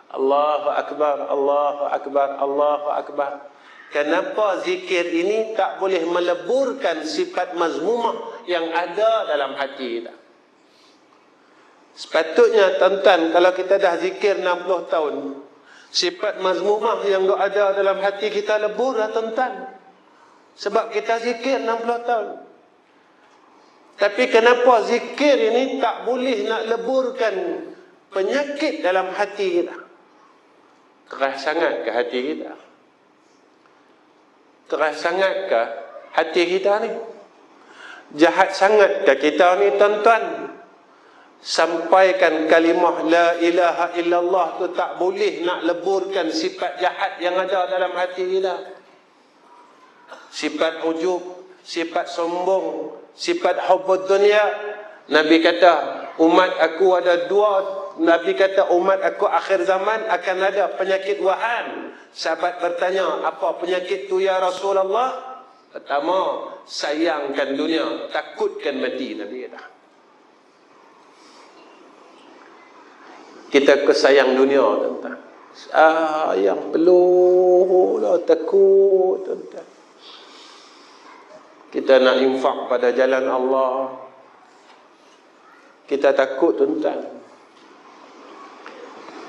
Allahu Akbar, Allahu Akbar, Allahu Akbar. Kenapa zikir ini tak boleh meleburkan sifat mazmumah yang ada dalam hati kita? Sepatutnya, tuan-tuan, kalau kita dah zikir 60 tahun, sifat mazmumah yang ada dalam hati kita lebur lah, tuan-tuan. Sebab kita zikir 60 tahun. Tapi kenapa zikir ini tak boleh nak leburkan penyakit dalam hati kita? Keras sangat ke hati kita? Keras sangat ke hati kita ni? Jahat sangat ke kita ni, tuan-tuan? Sampaikan kalimah la ilaha illallah tu tak boleh nak leburkan sifat jahat yang ada dalam hati kita. Sifat ujub, sifat sombong, sifat hubbud dunia. Nabi kata, umat aku ada dua. Nabi kata, umat aku akhir zaman akan ada penyakit wahan. Sahabat bertanya, apa penyakit tu ya Rasulullah? Pertama, sayangkan dunia, takutkan mati. Nabi kata, kita kesayang dunia, tuan-tuan. Yang peluh lah, takut, tuan-tuan. Kita nak infak pada jalan Allah, kita takut, tuan-tuan.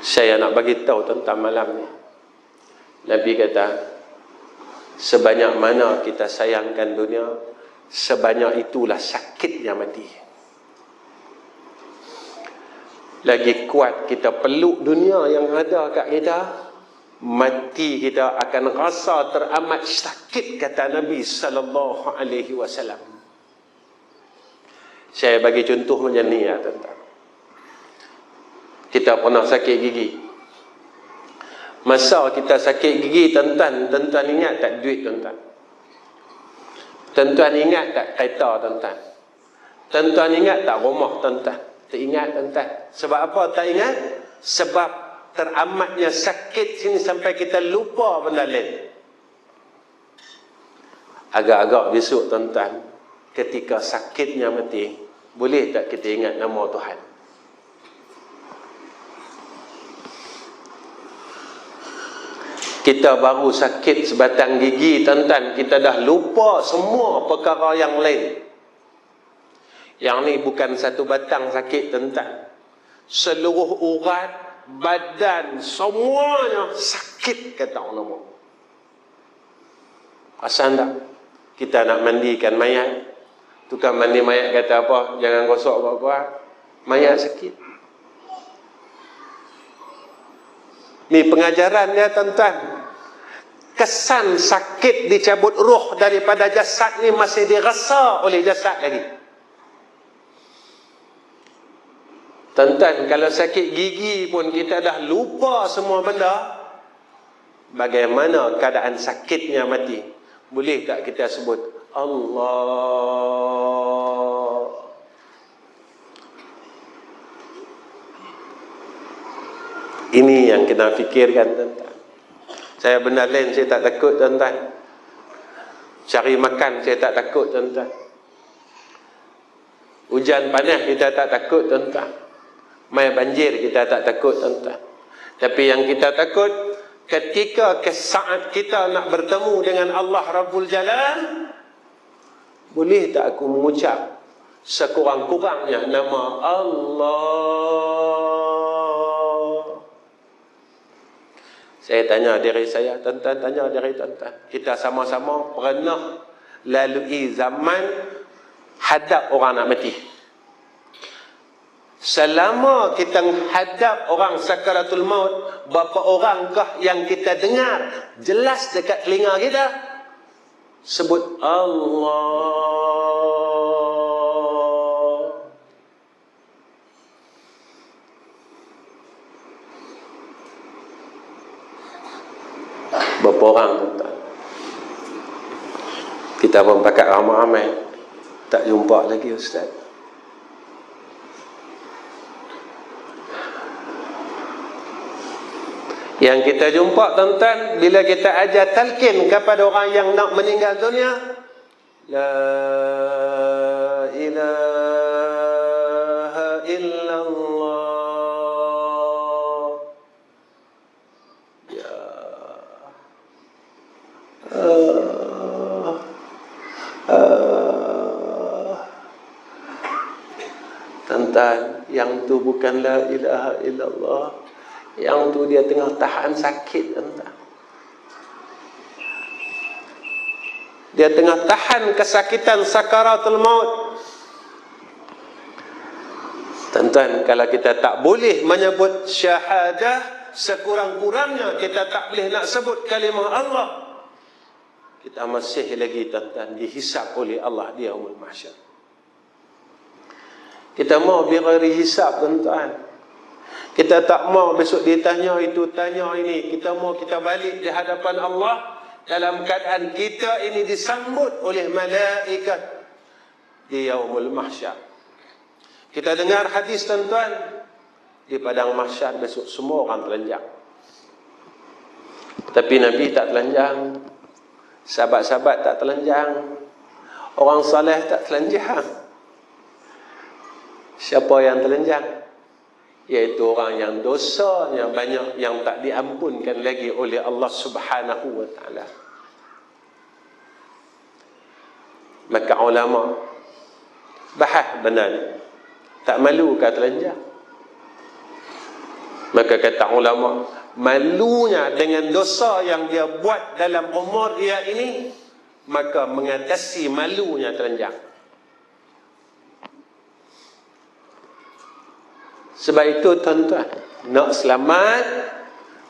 Saya nak bagi tahu, tuan-tuan, malam ni, Nabi kata, sebanyak mana kita sayangkan dunia, sebanyak itulah sakitnya mati. Lagi kuat kita peluk dunia yang ada kat kita, mati kita akan rasa teramat sakit, kata Nabi sallallahu alaihi wasallam. Saya bagi contoh macam ni ya, tuan-tuan. Kita pernah sakit gigi. Masa kita sakit gigi, tuan-tuan ingat tak duit tuan-tuan? Tuan-tuan ingat tak kereta tuan-tuan? Tuan-tuan ingat tak rumah tuan-tuan? Tak ingat tuan-tuan. Sebab apa tak ingat? Sebab teramatnya sakit sini sampai kita lupa benda lain. Agak-agak besok tuan-tuan, ketika sakitnya mati, boleh tak kita ingat nama Tuhan? Kita baru sakit sebatang gigi tuan-tuan, kita dah lupa semua perkara yang lain. Yang ni bukan satu batang sakit tuan-tuan. Seluruh urat badan semuanya sakit, kata ulama. Asal tak? Kita nak mandikan mayat, tukang mandi mayat kata apa? Jangan gosok kuat-kuat, mayat sakit. Ni pengajaran dia tuan-tuan. Kesan sakit dicabut roh daripada jasad ni masih dirasa oleh jasad lagi. Tuan-tuan, kalau sakit gigi pun kita dah lupa semua benda, bagaimana keadaan sakitnya mati? Boleh tak kita sebut Allah? Ini yang kena fikirkan tuan-tuan. Saya benda lain saya tak takut tuan-tuan. Cari makan saya tak takut tuan-tuan. Hujan panas kita tak takut tuan-tuan. Mai banjir kita tak takut tuan-tuan. Tapi yang kita takut ketika saat kita nak bertemu dengan Allah Rabbul Jalal, boleh tak aku mengucap sekurang-kurangnya nama Allah? Saya tanya diri saya, tuan-tuan tanya diri tuan-tuan. Kita sama-sama pernah lalui zaman hadap orang nak mati. Selama kita hadap orang sakaratul maut, berapa orangkah yang kita dengar jelas dekat telinga kita sebut Allah? Berapa orang tuan-tuan? Kita pun pakat ramai-ramai, tak jumpa lagi ustaz. Yang kita jumpa tuan-tuan, bila kita ajar talqin kepada orang yang nak meninggal dunia, la ilaha illallah, ya tuan-tuan, yang tu bukan la ilaha illallah. Yang tu dia tengah tahan sakit tuan-tuan. Dia tengah tahan kesakitan sakaratul maut. Tuan-tuan, kalau kita tak boleh menyebut syahadah, sekurang-kurangnya kita tak boleh nak sebut kalimah Allah, kita masih lagi tuan-tuan dihisap oleh Allah di yaumul mahsyar. Kita mau bighairi hisab tuan-tuan. Kita tak mau besok ditanya itu, tanya ini. Kita mau kita balik di hadapan Allah dalam keadaan kita ini disambut oleh malaikat di yaumul mahsyar. Kita dengar hadis tuan-tuan, di padang mahsyar besok semua orang telanjang. Tapi Nabi tak telanjang, sahabat-sahabat tak telanjang, orang saleh tak telanjang. Siapa yang telanjang? Iaitu orang yang dosanya banyak, yang tak diampunkan lagi oleh Allah Subhanahu wa ta'ala. Maka ulama bahas benda ni, tak malu ke telanjang? Maka kata ulama, malunya dengan dosa yang dia buat dalam umur dia ini, maka mengatasi malunya telanjang. Sebab itu tuan-tuan, nak selamat,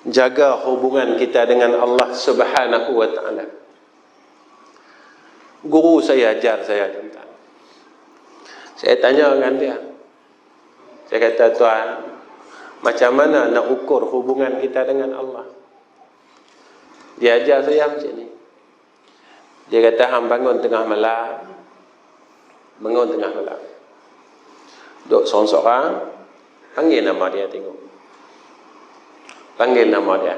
jaga hubungan kita dengan Allah Subhanahu wa ta'ala. Guru saya ajar saya, tuan-tuan. Saya tanya dengan dia. Saya kata, tuan, macam mana nak ukur hubungan kita dengan Allah? Dia ajar saya macam ni. Dia kata, hang bangun tengah malam. Bangun tengah malam. Duduk seorang-seorang. Panggil nama dia, tengok. Panggil nama dia.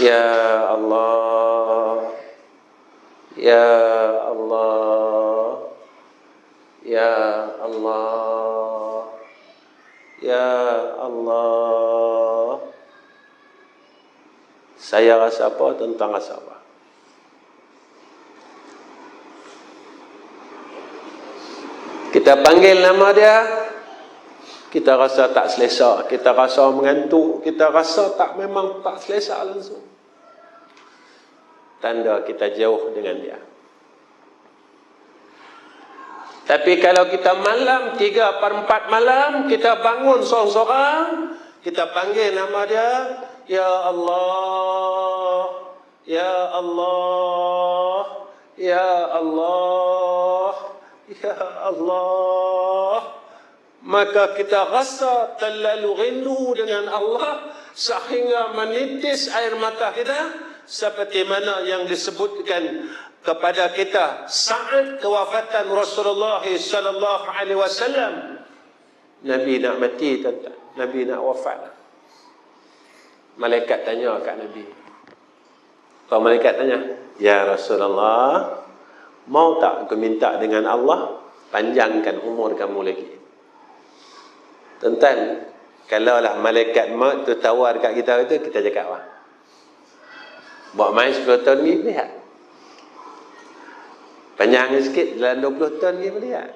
Ya Allah. Ya Allah. Ya Allah. Ya Allah. Saya rasa apa, tentang rasa apa? Kita panggil nama dia, kita rasa tak selesa, kita rasa mengantuk, kita rasa memang tak selesa langsung. Tanda kita jauh dengan dia. Tapi kalau kita malam 3/4 malam, kita bangun seorang-seorang, kita panggil nama dia, Ya Allah, Ya Allah, Ya Allah, Ya Allah. Maka kita rasa terlalu rindu dengan Allah sehingga menitis air mata kita, seperti mana yang disebutkan kepada kita saat kewafatan Rasulullah sallallahu alaihi wasallam. Nabi nak mati, tuan-tuan. Nabi nak wafat. Malaikat tanya kat Nabi. Kalau malaikat tanya, Ya Rasulullah, mau tak aku minta dengan Allah panjangkan umur kamu lagi? Tuan-tuan, kalaulah malaikat maut tu tawar kat kita itu, kita cakap apa? Buat main 10 tahun ni, lihat. Panjang sikit, dalam 20 tahun ni, lihat.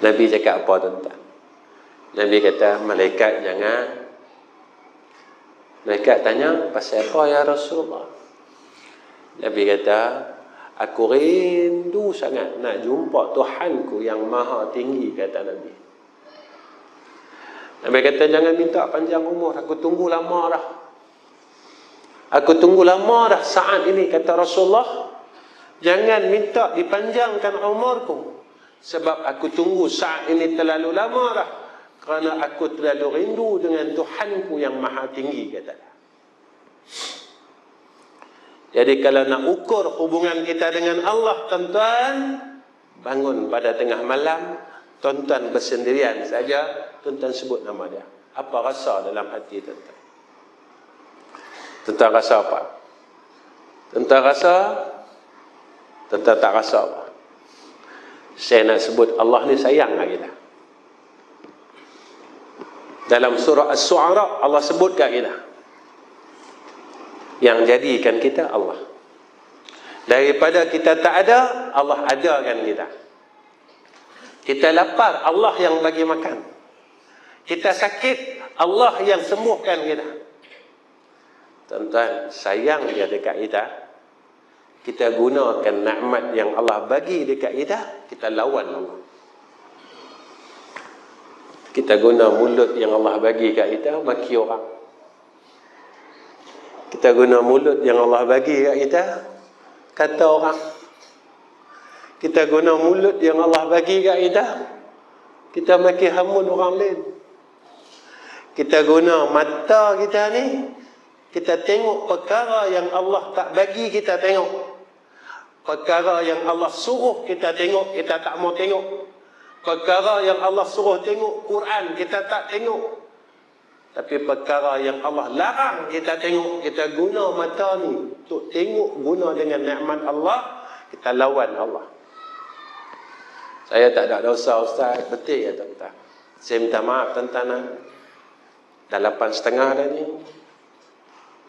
Nabi cakap apa, tuan-tuan? Nabi kata, malaikat jangan. Malaikat tanya, pasal apa ya Rasulullah? Nabi kata, aku rindu sangat nak jumpa Tuhanku yang maha tinggi, kata Nabi. Nabi kata, jangan minta panjang umur, aku tunggu lama dah. Aku tunggu lama dah saat ini, kata Rasulullah. Jangan minta dipanjangkan umurku, sebab aku tunggu saat ini terlalu lama dah. Kerana aku terlalu rindu dengan Tuhanku yang maha tinggi, kata. Jadi kalau nak ukur hubungan kita dengan Allah, tuan-tuan, bangun pada tengah malam, tuan-tuan bersendirian saja, tuan-tuan sebut nama dia. Apa rasa dalam hati tuan-tuan? Tuan-tuan rasa apa? Tuan-tuan rasa? Tuan-tuan tak rasa apa? Saya nak sebut Allah ni sayang kat kita. Dalam surah As-Su'ara, Allah sebut kat kita, yang jadikan kita Allah. Daripada kita tak ada, Allah adakan kita. Kita lapar, Allah yang bagi makan. Kita sakit, Allah yang sembuhkan kita. Tuan-tuan, sayang dia dekat kita. Kita gunakan nikmat yang Allah bagi dekat kita, kita lawan Allah. Kita guna mulut yang Allah bagi kat kita, maki orang. Kita guna mulut yang Allah bagi kat kita, kata orang. Kita guna mulut yang Allah bagi kat kita maki hamun orang lain. Kita guna mata kita ni, kita tengok perkara yang Allah tak bagi kita tengok. Perkara yang Allah suruh kita tengok, kita tak mau tengok. Perkara yang Allah suruh tengok Quran, kita tak tengok. Tapi perkara yang Allah larang kita tengok, kita guna mata ni untuk tengok, guna dengan nikmat Allah, kita lawan Allah. Saya tak ada dosa, Ustaz. Betul ya, tuan-tuan? Saya minta maaf, tuan-tuan. Dah 8:30 dah ni.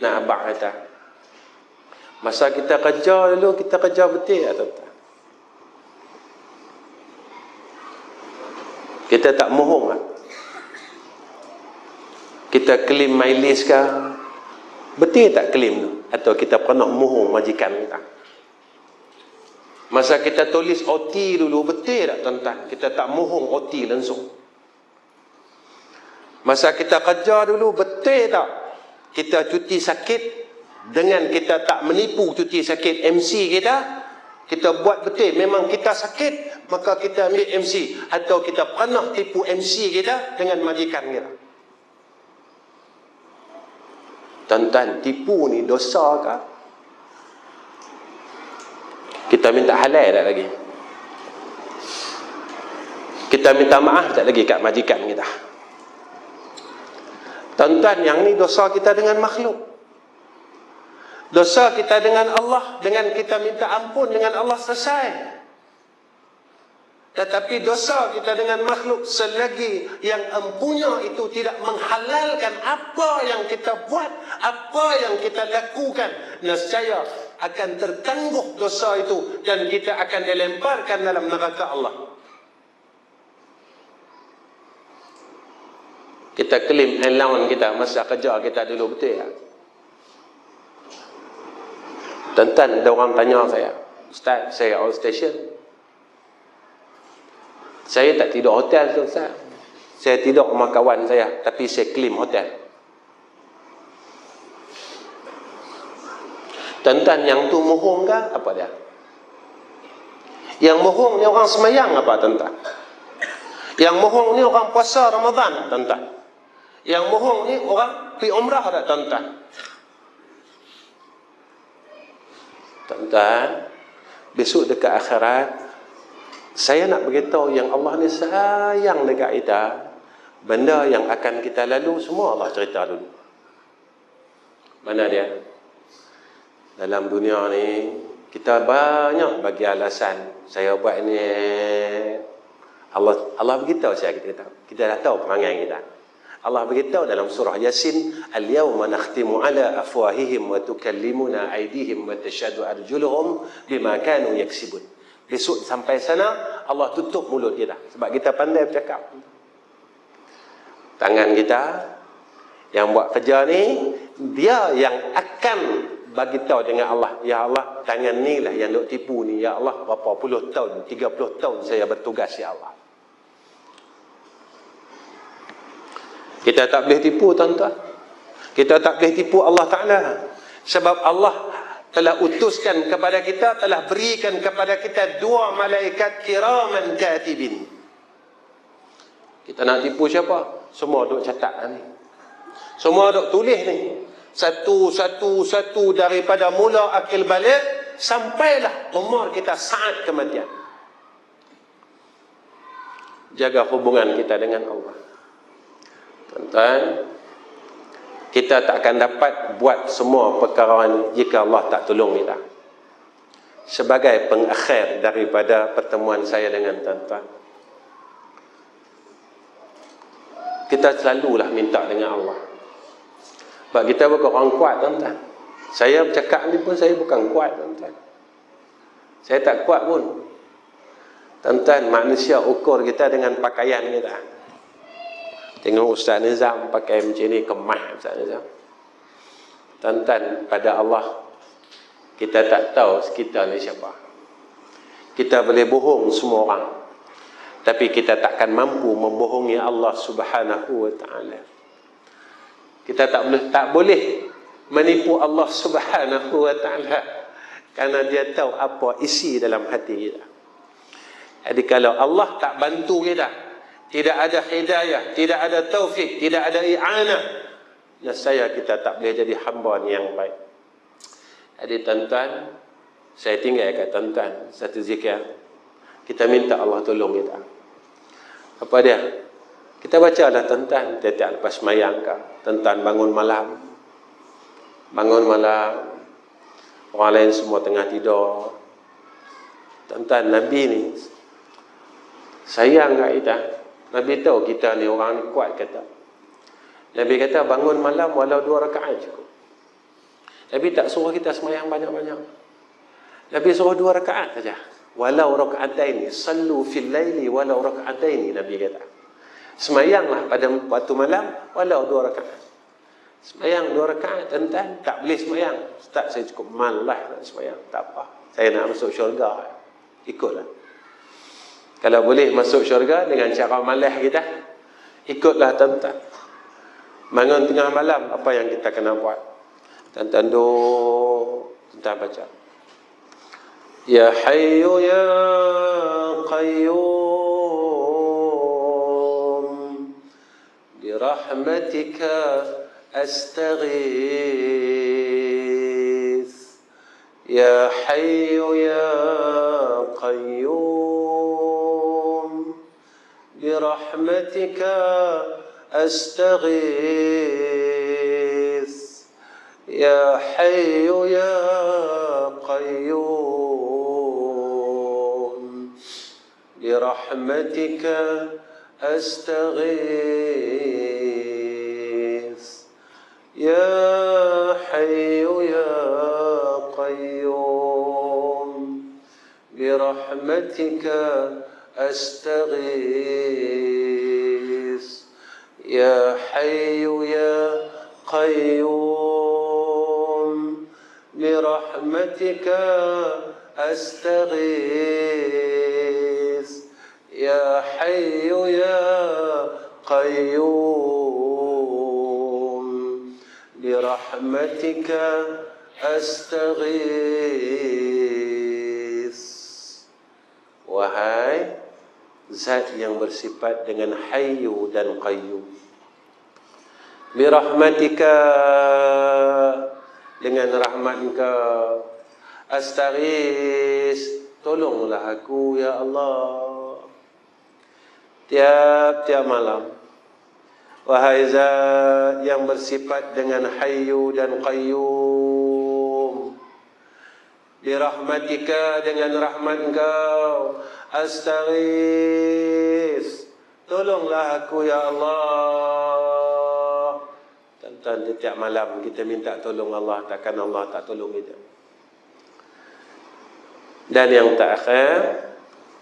Nak abang kata, masa kita kerja dulu, kita kerja betul ya, tuan-tuan? Kita tak mohong lah. Kita claim mileage kah? Betul tak claim tu? Atau kita pernah mohong majikan kita? Masa kita tulis OT dulu, betul tak, tuan-tuan? Kita tak mohong OT langsung. Masa kita kerja dulu, betul tak? Kita cuti sakit dengan kita tak menipu cuti sakit MC kita buat betul, memang kita sakit, maka kita ambil MC. Atau kita pernah tipu MC kita dengan majikan kita. Tuan-tuan, tipu ni dosa ke? Kita minta halal tak lagi? Kita minta maaf tak lagi kat majikan kita? Tuan-tuan, yang ni dosa kita dengan makhluk. Dosa kita dengan Allah, dengan kita minta ampun dengan Allah selesai. Tetapi dosa kita dengan makhluk, selagi yang empunya itu tidak menghalalkan apa yang kita buat, apa yang kita lakukan, nescaya akan tertangguh dosa itu dan kita akan dilemparkan dalam neraka Allah. Kita claim allowance kita masa kerja kita dulu, betul tak? Tuan-tuan, ada orang tanya saya, Ustaz, saya all station. Saya tak tidur hotel tu, Ustaz. Saya tidur rumah kawan saya, tapi saya claim hotel. Tuan-tuan, yang tu mohong ke? Apa dia? Yang mohong ni orang semayang apa, tuan-tuan? Yang mohong ni orang puasa Ramadan, tuan-tuan. Yang mohong ni orang pergi umrah tak, tuan-tuan? Tuan-tuan, besok dekat akhirat, saya nak beritahu yang Allah ni sayang dekat kita. Benda yang akan kita lalu semua Allah cerita dulu. Mana dia? Dalam dunia ni kita banyak bagi alasan. Saya buat ni, Allah beritahu saya, kita dah tahu perangai kita. Allah beritahu dalam surah Yasin, al-yawma nakhtimu ala afwahihim wa tukallimuna aydihim wa tashhadu arjuluhum bima kanu yaksibun. Besok sampai sana Allah tutup mulut kita sebab kita pandai bercakap. Tangan kita yang buat kerja ni, dia yang akan bagi tahu dengan Allah, ya Allah, tangan ni lah yang duk tipu ni, ya Allah, berapa puluh tahun, 30 tahun saya bertugas, ya Allah. Kita tak boleh tipu, tuan-tuan. Kita tak boleh tipu Allah Ta'ala. Sebab Allah telah utuskan kepada kita, telah berikan kepada kita 2 malaikat kiraman katibin. Kita nak tipu siapa? Semua duk catat ni. Semua duk tulis ni. Satu daripada mula akil balik sampailah umur kita saat kematian. Jaga hubungan kita dengan Allah. Tuan-tuan, kita tak akan dapat buat semua perkara ini jika Allah tak tolong kita. Sebagai pengakhir daripada pertemuan saya dengan tuan-tuan, kita selalulah minta dengan Allah. Sebab kita bukan orang kuat, tuan-tuan. Saya bercakap ni pun saya bukan kuat, tuan-tuan. Saya tak kuat pun. Tuan-tuan, manusia ukur kita dengan pakaian kita. Tengok Ustaz Nizam pakai macam ni, kemah Ustaz Nizam. Tuan-tuan, pada Allah kita tak tahu kita ni siapa. Kita boleh bohong semua orang, tapi kita takkan mampu membohongi Allah Subhanahu wa ta'ala. Kita tak boleh menipu Allah Subhanahu wa ta'ala, kerana dia tahu apa isi dalam hati kita. Jadi kalau Allah tak bantu kita, tidak ada hidayah, tidak ada taufik, tidak ada i'anah, nescaya kita tak boleh jadi hamba yang baik. Jadi tuan-tuan, saya tinggal kat tuan-tuan satu zikir. Kita minta Allah tolong kita. Apa dia? Kita bacalah tuan-tuan tiap-tiap lepas sembahyang ke. Tuan-tuan bangun malam. Bangun malam, orang lain semua tengah tidur. Tuan-tuan, Nabi ni sayang kat kita. Nabi tahu kita ni orang ni kuat kata. Nabi kata bangun malam walau 2 rakaat cukup. Nabi tak suruh kita sembahyang banyak-banyak. Nabi suruh 2 rakaat saja. Walau rakaatain, sallu fil laili walau rakaatain, Nabi kata. Sembahyanglah pada waktu malam walau 2 rakaat. Sembahyang 2 rakaat, tuan-tuan, tak boleh sembahyang. Ustaz, saya cukup malas nak sembahyang. Tak apa. Saya nak masuk syurga. Ikutlah. Kalau boleh masuk syurga dengan cara malas kita, ikutlah tuan-tuan. Bangun tengah malam, apa yang kita kena buat? Tuan-tuan duduk, tuan baca. Ya Hayyu Ya Qayyum birahmatika astaghith. Ya Hayyu Ya Qayyum birahmatika astaghith. Ya Hayyu Ya Qayyum birahmatika astaghith. Ya Hayyu Ya Qayyum birahmatika astaghith. Ya Hayyu Ya Qayyum birahmatika astaghith. Ya Hayyu Ya Qayyum birahmatika astaghith. Wahai zat yang bersifat dengan hayyu dan qayyum, birahmatika, dengan rahmat Engkau, astaghis, tolonglah aku ya Allah. Tiap-tiap malam, wahai zat yang bersifat dengan hayyu dan qayyum, birahmatika, dengan rahmat Engkau, astaghis, tolonglah aku ya Allah. Tuan-tuan, setiap malam kita minta tolong Allah, takkan Allah tak tolong kita. Dan yang terakhir,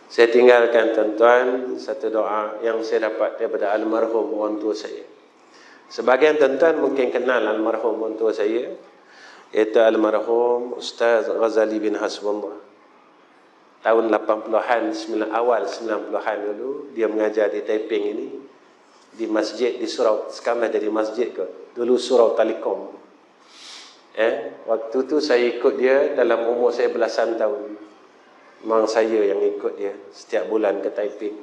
saya tinggalkan tuan-tuan satu doa yang saya dapat daripada almarhum orang tua saya. Sebagian tuan-tuan mungkin kenal almarhum orang tua saya, iaitu almarhum Ustaz Ghazali bin Hasbullah. Tahun 80-an, awal 90-an dulu, dia mengajar di Taiping ini, di masjid di surau, sekarang dah jadi masjid kot. Dulu surau Talikom. Waktu tu saya ikut dia dalam umur saya belasan tahun. Memang saya yang ikut dia setiap bulan ke Taiping.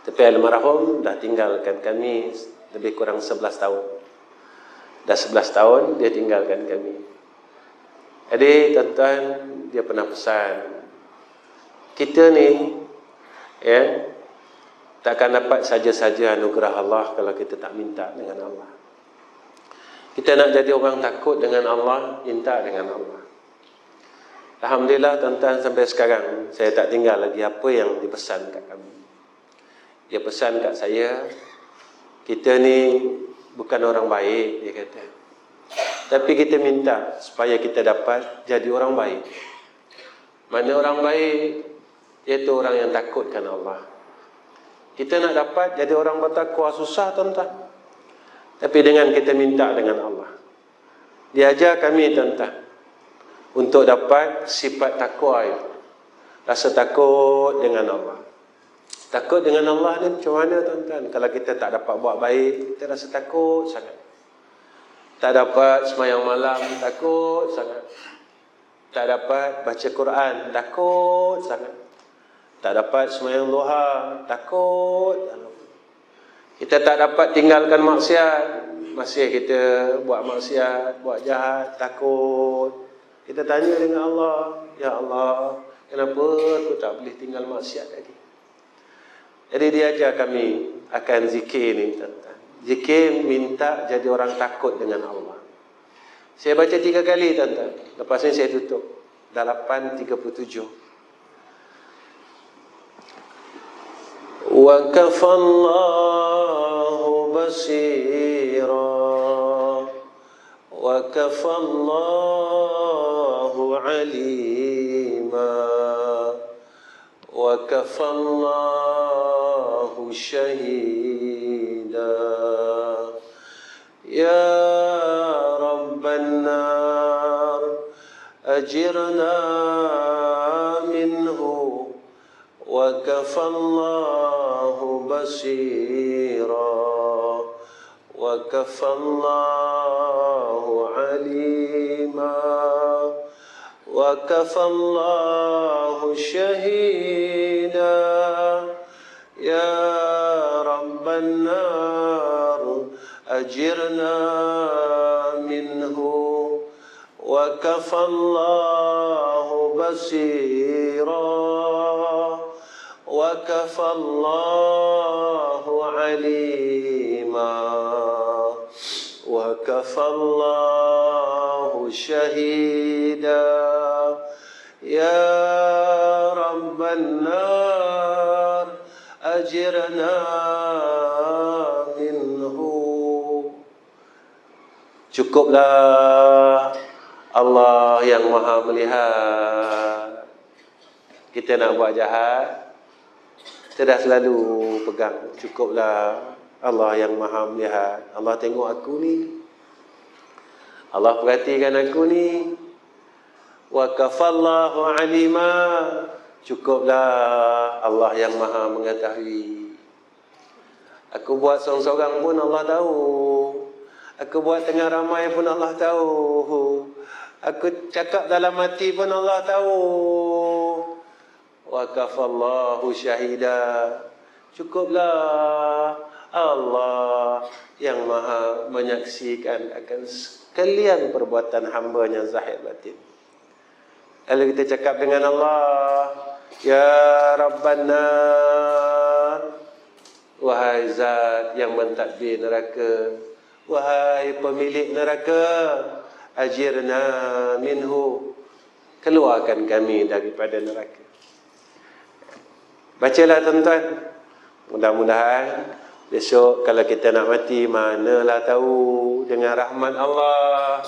Tapi almarhum dah tinggalkan kami lebih kurang 11 tahun. Dah 11 tahun dia tinggalkan kami. Jadi tuan-tuan, dia pernah pesan, kita ni takkan dapat saja-saja anugerah Allah kalau kita tak minta dengan Allah. Kita nak jadi orang takut dengan Allah, minta dengan Allah. Alhamdulillah tuan-tuan, sampai sekarang saya tak tinggal lagi apa yang dipesan kat kami. Dia pesan kat saya, kita ni bukan orang baik, dia kata, tapi kita minta supaya kita dapat jadi orang baik. Mana orang baik? Iaitu orang yang takutkan Allah. Kita nak dapat jadi orang bertakwa susah tuan-tuan, tapi dengan kita minta dengan Allah. Dia ajar kami tuan-tuan untuk dapat sifat takwa itu, rasa takut dengan Allah. Takut dengan Allah ni macam mana tuan-tuan? Kalau kita tak dapat buat baik, kita rasa takut sangat. Tak dapat sembahyang malam, takut sangat. Tak dapat baca Quran, takut sangat. Tak dapat sembahyang duha, takut. Kita tak dapat tinggalkan maksiat, masih kita buat maksiat, buat jahat, takut. Kita tanya dengan Allah, ya Allah, kenapa aku tak boleh tinggal maksiat lagi? Jadi dia ajar kami akan zikir ni tuan-tuan. Zikir minta jadi orang takut dengan Allah. Saya baca 3 kali tuan-tuan, lepas ni saya tutup. 8:37. Wa kafallahu basira wa kafallahu alima wa kafallahu shahida. Ya Rabban nar ajirna minhu wa kafallahu basira wa وكفى الله عليما وكفى الله شهيدا يا رب النار أجرنا منه وكفى الله بصيرا وكفى الله عليما وكفى الله شهيدا يا رب النار أجرنا منه. Cukuplah Allah yang maha melihat. Kita nak buat jahat, kita dah selalu pegang, cukuplah Allah yang maha melihat. Allah tengok aku ni, Allah perhatikan aku ni. Wa kafallahu alima, cukuplah Allah yang maha mengetahui. Aku buat seorang-seorang pun Allah tahu, aku buat tengah ramai pun Allah tahu, aku cakap dalam hati pun Allah tahu. Wa kafallahu syahida, cukuplah Allah yang maha menyaksikan akan sekalian perbuatan hamba-Nya zahir batin. Kalau kita cakap dengan Allah, ya Rabban nar, wahai zat yang mentadbir neraka, wahai pemilik neraka, ajirna minhu, keluarkan kami daripada neraka. Bacalah tuan-tuan, mudah-mudahan besok kalau kita nak mati, manalah tahu dengan rahmat Allah,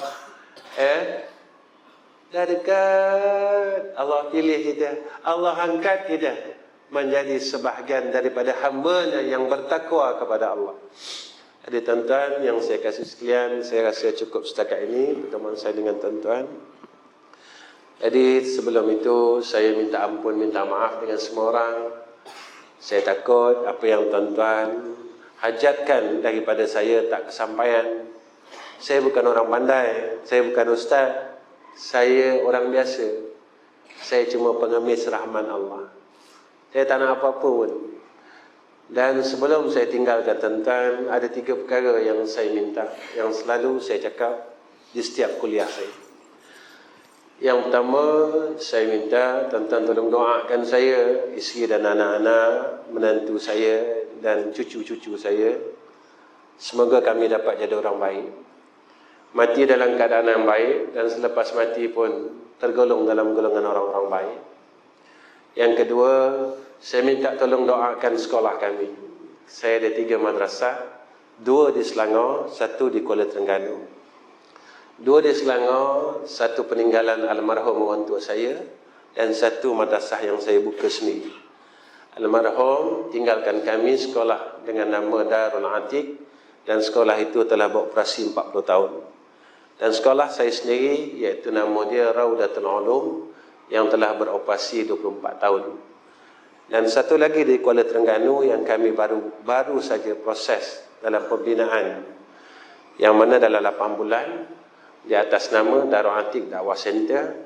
dah dekat. Allah pilih kita, Allah angkat kita menjadi sebahagian daripada hamba-Nya yang bertakwa kepada Allah. Ada tuan-tuan yang saya kasih sekalian, saya rasa cukup setakat ini pertemuan saya dengan tuan-tuan. Jadi sebelum itu saya minta ampun, minta maaf dengan semua orang. Saya takut apa yang tuan-tuan hajatkan daripada saya tak kesampaian. Saya bukan orang pandai, saya bukan ustaz, saya orang biasa. Saya cuma pengemis rahman Allah. Saya tak nak apa-apa pun. Dan sebelum saya tinggalkan tuan-tuan, ada 3 perkara yang saya minta, yang selalu saya cakap di setiap kuliah saya. Yang pertama, saya minta tuan-tuan tolong doakan saya, isteri dan anak-anak, menantu saya dan cucu-cucu saya. Semoga kami dapat jadi orang baik, mati dalam keadaan yang baik, dan selepas mati pun tergolong dalam golongan orang-orang baik. Yang kedua, saya minta tolong doakan sekolah kami. Saya ada 3 madrasah, 2 di Selangor, 1 di Kuala Terengganu. 2 di Selangor, 1 peninggalan almarhum orang tua saya, dan 1 madrasah yang saya buka sendiri. Almarhum tinggalkan kami sekolah dengan nama Darul Atiq, dan sekolah itu telah beroperasi 40 tahun. Dan sekolah saya sendiri, iaitu nama dia Raudatul Ulum, yang telah beroperasi 24 tahun. Dan 1 lagi di Kuala Terengganu yang kami baru saja proses dalam pembinaan, yang mana dalam 8 bulan, di atas nama Darul Atiq Dakwah Center,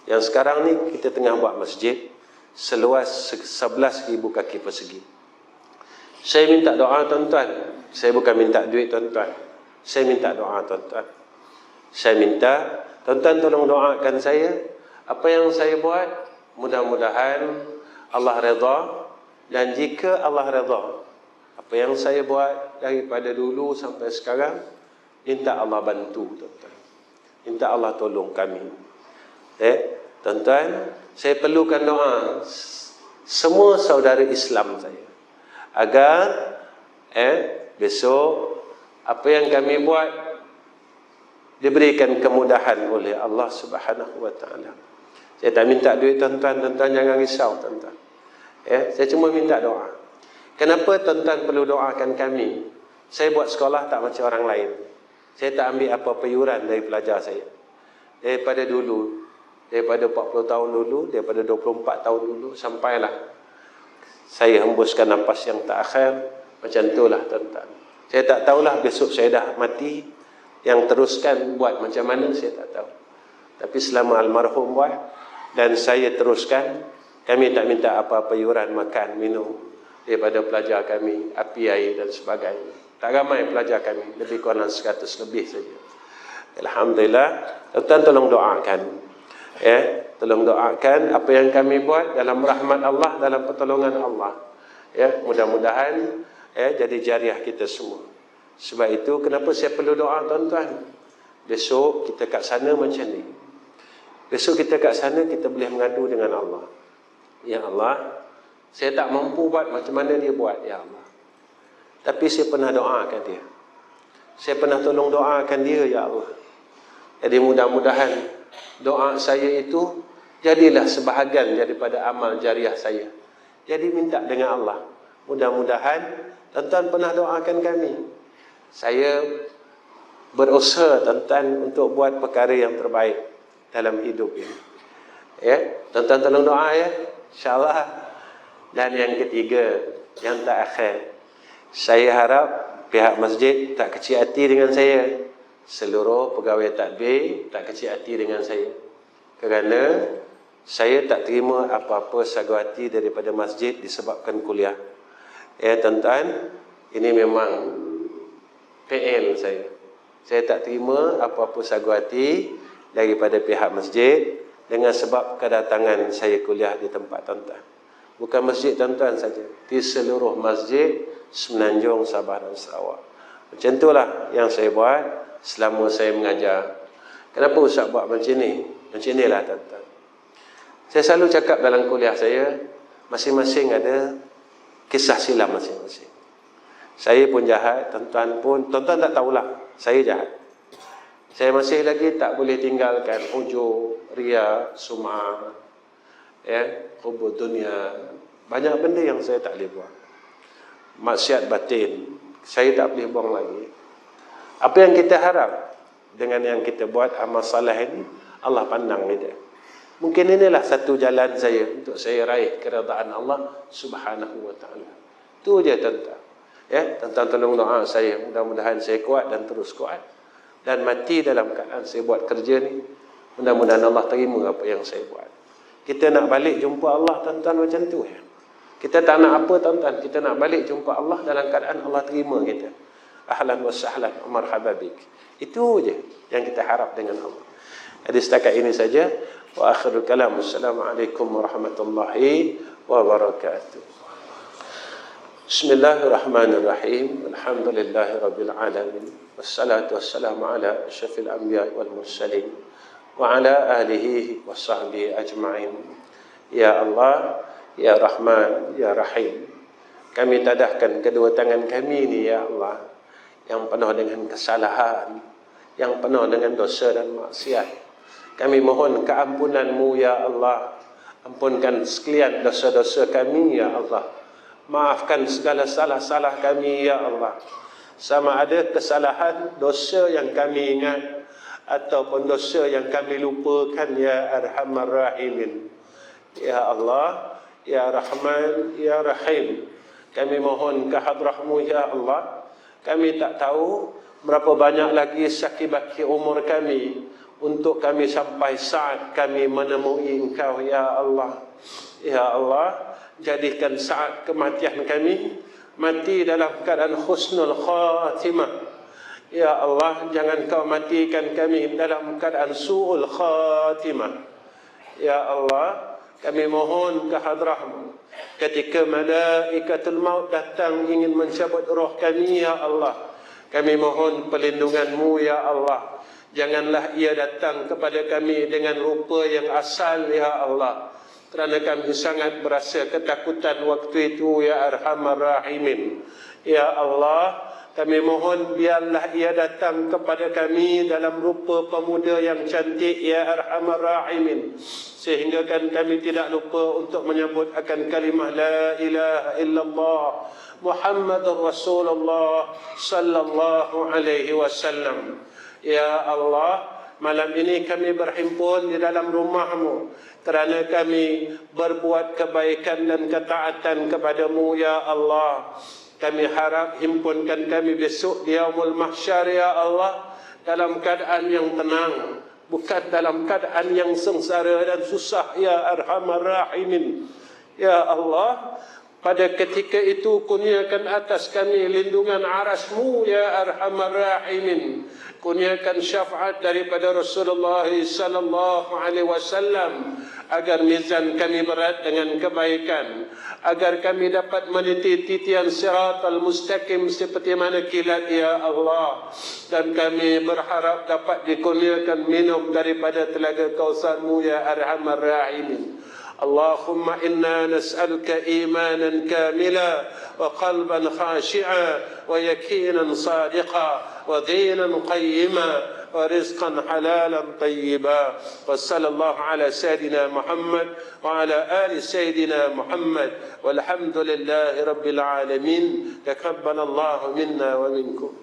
yang sekarang ni kita tengah buat masjid seluas 11,000 kaki persegi. Saya minta doa tuan-tuan. Saya bukan minta duit tuan-tuan, saya minta doa tuan-tuan. Saya minta tuan-tuan tolong doakan saya. Apa yang saya buat, mudah-mudahan Allah redha. Dan jika Allah redha, apa yang saya buat daripada dulu sampai sekarang, minta Allah bantu tuan-tuan, minta Allah tolong kami. Tuan-tuan, saya perlukan doa semua saudara Islam saya, agar besok apa yang kami buat diberikan kemudahan oleh Allah Subhanahu wa taala. Saya tak minta duit tuan-tuan, tuan-tuan jangan risau tuan-tuan. Saya cuma minta doa. Kenapa tuan-tuan perlu doakan kami? Saya buat sekolah tak macam orang lain. Saya tak ambil apa-apa yuran dari pelajar saya. Daripada dulu, daripada 40 tahun dulu, daripada 24 tahun dulu, sampailah saya hembuskan nafas yang tak akhir. Macam itulah tuan-tuan. Saya tak tahulah besok saya dah mati, yang teruskan buat macam mana saya tak tahu. Tapi selama almarhum buat dan saya teruskan, kami tak minta apa-apa yuran makan, minum daripada pelajar kami, api air dan sebagainya. Tak ramai pelajar kami, lebih kurang 100 lebih saja. Alhamdulillah. Tuan tolong doakan. Tolong doakan apa yang kami buat dalam rahmat Allah, dalam pertolongan Allah. Mudah-mudahan jadi jariah kita semua. Sebab itu kenapa saya perlu doa, tuan-tuan? Besok kita kat sana macam ni. Besok kita kat sana, kita boleh mengadu dengan Allah. Ya Allah, saya tak mampu buat macam mana dia buat, ya Allah. Tapi saya pernah doakan dia. Saya pernah tolong doakan dia, ya Allah. Jadi mudah-mudahan doa saya itu jadilah sebahagian daripada amal jariah saya. Jadi minta dengan Allah. Mudah-mudahan tuan-tuan pernah doakan kami. Saya berusaha tuan-tuan untuk buat perkara yang terbaik dalam hidup ini. Tuan-tuan tolong doa ya. InsyaAllah. Dan yang ketiga, yang terakhir, saya harap pihak masjid tak kecil hati dengan saya. Seluruh pegawai tadbir tak kecil hati dengan saya. Kerana saya tak terima apa-apa sagu hati daripada masjid disebabkan kuliah. Tuan-tuan, ini memang PL saya. Saya tak terima apa-apa sagu hati daripada pihak masjid dengan sebab kedatangan saya kuliah di tempat tuan-tuan. Bukan masjid tuan-tuan saja, di seluruh masjid Semenanjung, Sabah dan Sarawak. Macam itulah yang saya buat selama saya mengajar. Kenapa Ustaz buat macam ni? Macam inilah tuan-tuan. Saya selalu cakap dalam kuliah saya, masing-masing ada kisah silam masing-masing. Saya pun jahat, tuan-tuan tak tahulah, saya jahat. Saya masih lagi tak boleh tinggalkan ujub, riya, sum'ah, hubud dunia. Banyak benda yang saya tak boleh buang. Maksiat batin, saya tak boleh buang lagi. Apa yang kita harap dengan yang kita buat amal salah ini, Allah pandang kita. Mungkin inilah satu jalan saya untuk saya raih keredaan Allah Subhanahu wa ta'ala. Itu je tuan-tuan. Tuan-tuan tolong doa saya, mudah-mudahan saya kuat dan terus kuat dan mati dalam keadaan saya buat kerja ni. Mudah-mudahan Allah terima apa yang saya buat. Kita nak balik jumpa Allah tuan-tuan macam tu ya. Kita tak nak apa tuan-tuan, kita nak balik jumpa Allah dalam keadaan Allah terima kita. Ahlan wa sahlan wa marhaban bik. Itu je yang kita harap dengan Allah. Jadi setakat ini saja. Wa akhirul kalam. Assalamualaikum warahmatullahi wabarakatuh. Bismillahirrahmanirrahim. Alhamdulillahi rabbil alamin. Wassalatu wassalamu ala asyrafil anbiya wal mursalin wa ala alihi wa sahbihi ajma'in. Ya Allah, ya Rahman, ya Rahim, kami tadahkan kedua tangan kami ini ya Allah, yang penuh dengan kesalahan, yang penuh dengan dosa dan maksiat. Kami mohon keampunan-Mu ya Allah. Ampunkan sekalian dosa-dosa kami ya Allah. Maafkan segala salah-salah kami ya Allah. Sama ada kesalahan, dosa yang kami ingat ataupun dosa yang kami lupakan ya Arhamar Rahimin. Ya Allah, ya Rahman, ya Rahim, kami mohon ke hadrah-Mu ya Allah. Kami tak tahu berapa banyak lagi saki-baki umur kami untuk kami sampai saat kami menemui Engkau ya Allah. Ya Allah, jadikan saat kematian kami mati dalam keadaan husnul khatimah. Ya Allah, jangan Kau matikan kami dalam keadaan su'ul khatimah. Ya Allah, kami mohon ke hadrah-Mu ketika malaikatul maut datang ingin mencabut roh kami ya Allah. Kami mohon perlindungan-Mu ya Allah. Janganlah ia datang kepada kami dengan rupa yang asal ya Allah. Kerana kami sangat berasa ketakutan waktu itu ya Arhamar Rahimin. Ya Allah, kami mohon biarlah ia datang kepada kami dalam rupa pemuda yang cantik ya Arhamar Rahimin. Sehingga kan kami tidak lupa untuk menyebut akan kalimah la ilaha illallah Muhammadur Rasulullah sallallahu alaihi wasallam. Ya Allah, malam ini kami berhimpun di dalam rumah-Mu kerana kami berbuat kebaikan dan ketaatan kepada-Mu ya Allah. Kami harap himpunkan kami besok di Yaumul Mahsyar, ya Allah, dalam keadaan yang tenang, bukan dalam keadaan yang sengsara dan susah, ya Arhamar Rahimin. Ya Allah, pada ketika itu kurniakan atas kami lindungan arasmu, ya Arhamar Rahimin. Kurniakan syafaat daripada Rasulullah sallallahu alaihi wasallam agar mizan kami berat dengan kebaikan, agar kami dapat meniti titian siratal mustaqim seperti mana kilat, ya Allah. Dan kami berharap dapat dikurniakan minum daripada telaga Kausarmu, ya Arhamar Rahimin. Allahumma inna nas'aluka imanan kamila wa qalban khashi'a wa yaqinan sadiqa wa dinan qayyima wa rizqan halalan tayyiba. Wa sallallahu ala sayyidina Muhammad wa ala ali sayyidina Muhammad walhamdulillahi rabbil alamin. Takabbalallahu minna wa minkum.